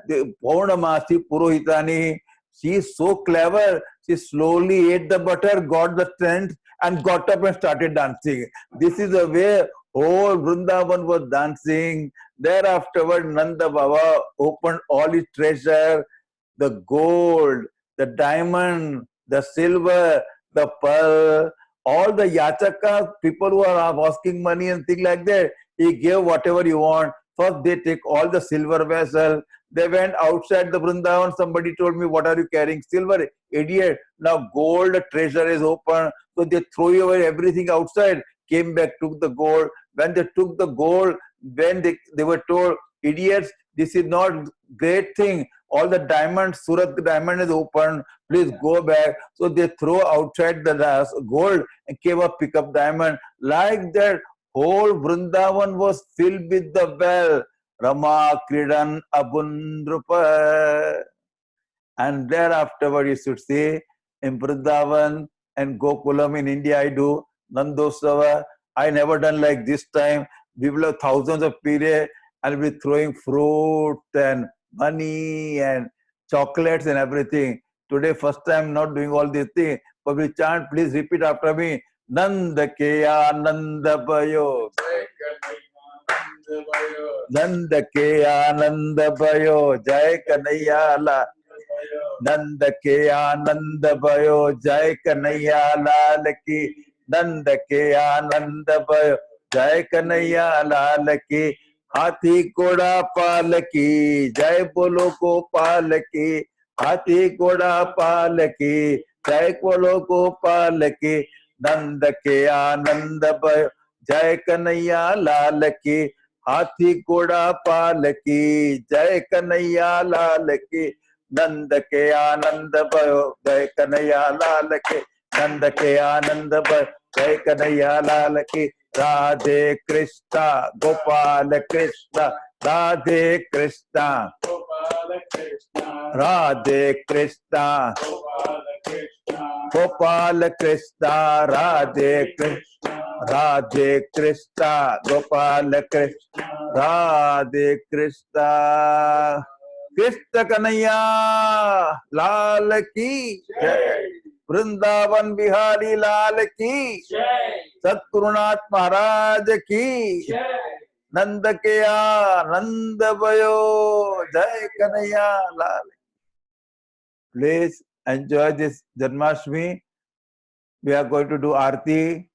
The Paurnamasi Purohitani. She is so clever. She slowly ate the butter, got the strength and got up and started dancing. This is the way whole Vrindavan was dancing. Thereafter, Nanda Baba opened all his treasure, the gold, the diamond, the silver, the pearl, all the yachakas, people who are asking money and things like that, he gave whatever you want. First, they take all the silver vessel. They went outside the Vrindavan. Somebody told me, what are you carrying? Silver? Idiot. Now gold treasure is open. So they throw away everything outside. Came back, took the gold. When they took the gold, when they were told, idiots, this is not great thing. All the diamonds, Surat diamond is open. Please go back. So they throw outside the gold and came up, pick up diamond. Like that, whole Vrindavan was filled with the well. Rama Kridan Abundrupa. And thereafter, you should say, in Vrindavan and Gokulam in India, I do Nandosava. I never done like this time. People have thousands of people. I'll be throwing fruit and money and chocolates and everything. Today, first time not doing all these things. But we chant, please repeat after me. Nanda Keya Nanda Bayo. Nanda Keya Nanda Bayo. Jai Kanaya La. नंद के आनंद भयो जय कन्हैया लाल की नंद के आनंद भयो जय कन्हैया लाल की हाथी घोड़ा पाल की जय बोलो गोपाल की हाथी घोड़ा पाल की जय बोलो गोपाल की नंद के आनंद भयो जय कन्हैया लाल की हाथी घोड़ा पाल की जय कन्हैया लाल की नंद के आनंद भयो जय कन्हैया लाल के नंद के आनंद भयो जय कन्हैया लाल की राधे कृष्णा गोपाल कृष्णा राधे कृष्णा गोपाल कृष्णा राधे कृष्णा गोपाल कृष्णा राधे कृष्णा राधे कृष्णा गोपाल कृष्णा राधे कृष्णा कृष्ण कन्हैया लाल की जय वृंदावन बिहारी लाल की सतगुरुनाथ महाराज की नंद के आनंद भयो जय Kanhaiya Lal. Please enjoy this Janmashtami. We are going to do Aarti.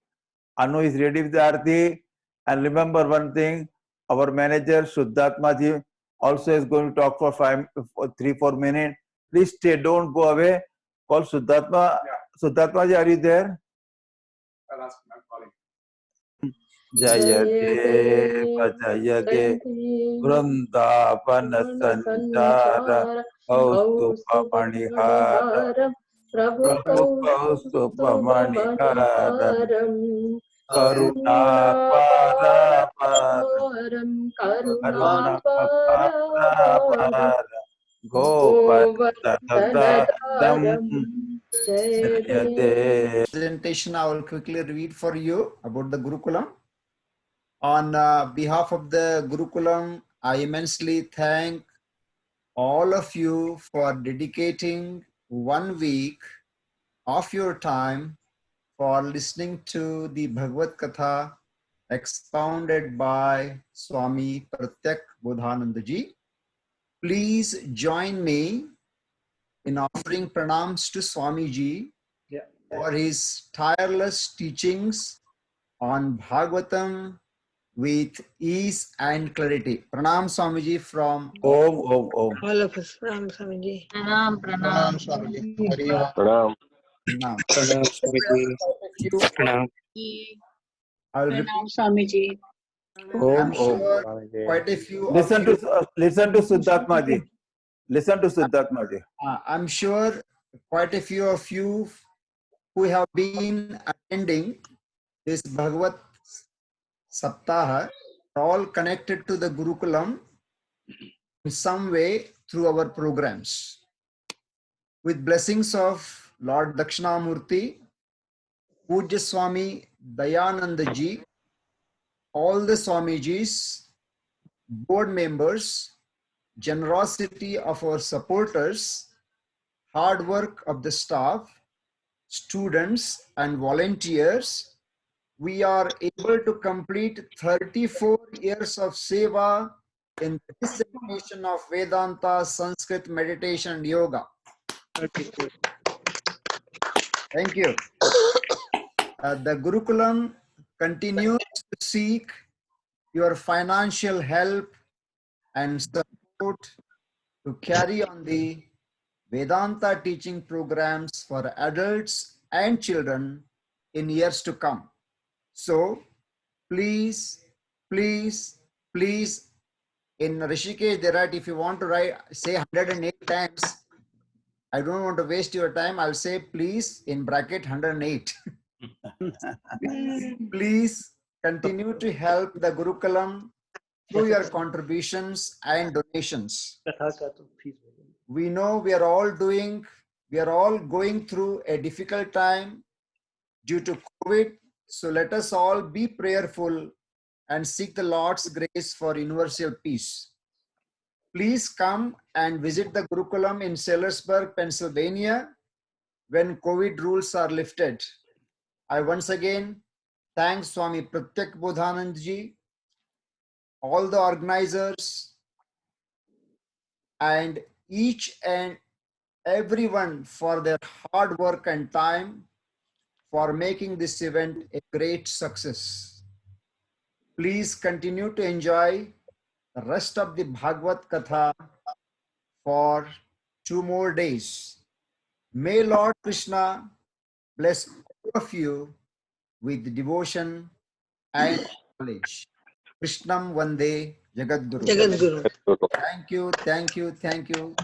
Anu is ready with the Aarti. And remember one thing, our manager Shuddhatma ji also is going to talk for 3-4 minutes. Please stay, don't go away. Call Shuddhatma. Yeah. Shuddhatma ji, are you there? I'll ask him, I'm calling. Jayadeva Jayade Vrindavan Sanchara Kaustubhamanihara Prabhu Kaustubhamanihara Karunaparaparam Karunaparaparam Govardhanadaram Jayade. Presentation I will quickly read for you about the Gurukulam. On behalf of the Gurukulam, I immensely thank all of you for dedicating 1 week of your time for listening to the Bhagavad Katha expounded by Swami Pratyagbodhananda ji. Please join me in offering pranams to Swami ji for his tireless teachings on Bhagavatam with ease and clarity. Pranam Swamiji from Om. All of us. Pranam Swamiji. Pranam, pranam. Swamiji. Pranam. Pranam. Pranam Swamiji. Pranam. I will Pranam Swamiji. I'm sure quite a few Listen of you, to Shuddhatma ji. Listen to Shuddhatma ji. I'm sure quite a few of you who have been attending this Bhagavat Saptaha are all connected to the Gurukulam in some way through our programs. With blessings of Lord Dakshinamurti, Pujya Swami Dayananda ji, all the Swamijis, board members, generosity of our supporters, hard work of the staff, students and volunteers, we are able to complete 34 years of seva in the dissemination of Vedanta, Sanskrit, meditation and yoga. Thank you. The Gurukulam continues to seek your financial help and support to carry on the Vedanta teaching programs for adults and children in years to come. So please, please, please, in Rishikesh, there are, if you want to write, say 108 times, I don't want to waste your time. I'll say please in bracket 108. Please continue to help the Gurukulam through your contributions and donations. We know we are all going through a difficult time due to COVID. So let us all be prayerful and seek the Lord's grace for universal peace. Please come and visit the Gurukulam in Sellersburg, Pennsylvania when COVID rules are lifted. I once again thank Swami Pratyagbodhananda ji, all the organizers, and each and everyone for their hard work and time for making this event a great success. Please continue to enjoy the rest of the Bhagavad Katha for 2 more days. May Lord Krishna bless all of you with devotion and knowledge. Krishnam Vande Jagadguru. Jagadguru. Thank you, thank you, thank you.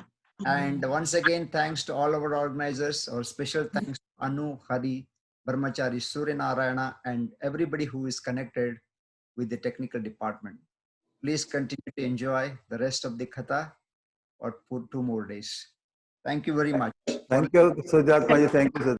And once again, thanks to all our organizers. Our special thanks to Anu, Hari, Brahmachari, Surya Narayana, and everybody who is connected with the technical department. Please continue to enjoy the rest of the Katha for 2 more days. Thank you very much. Thank you, Sujatma ji. Thank you, Sujatma.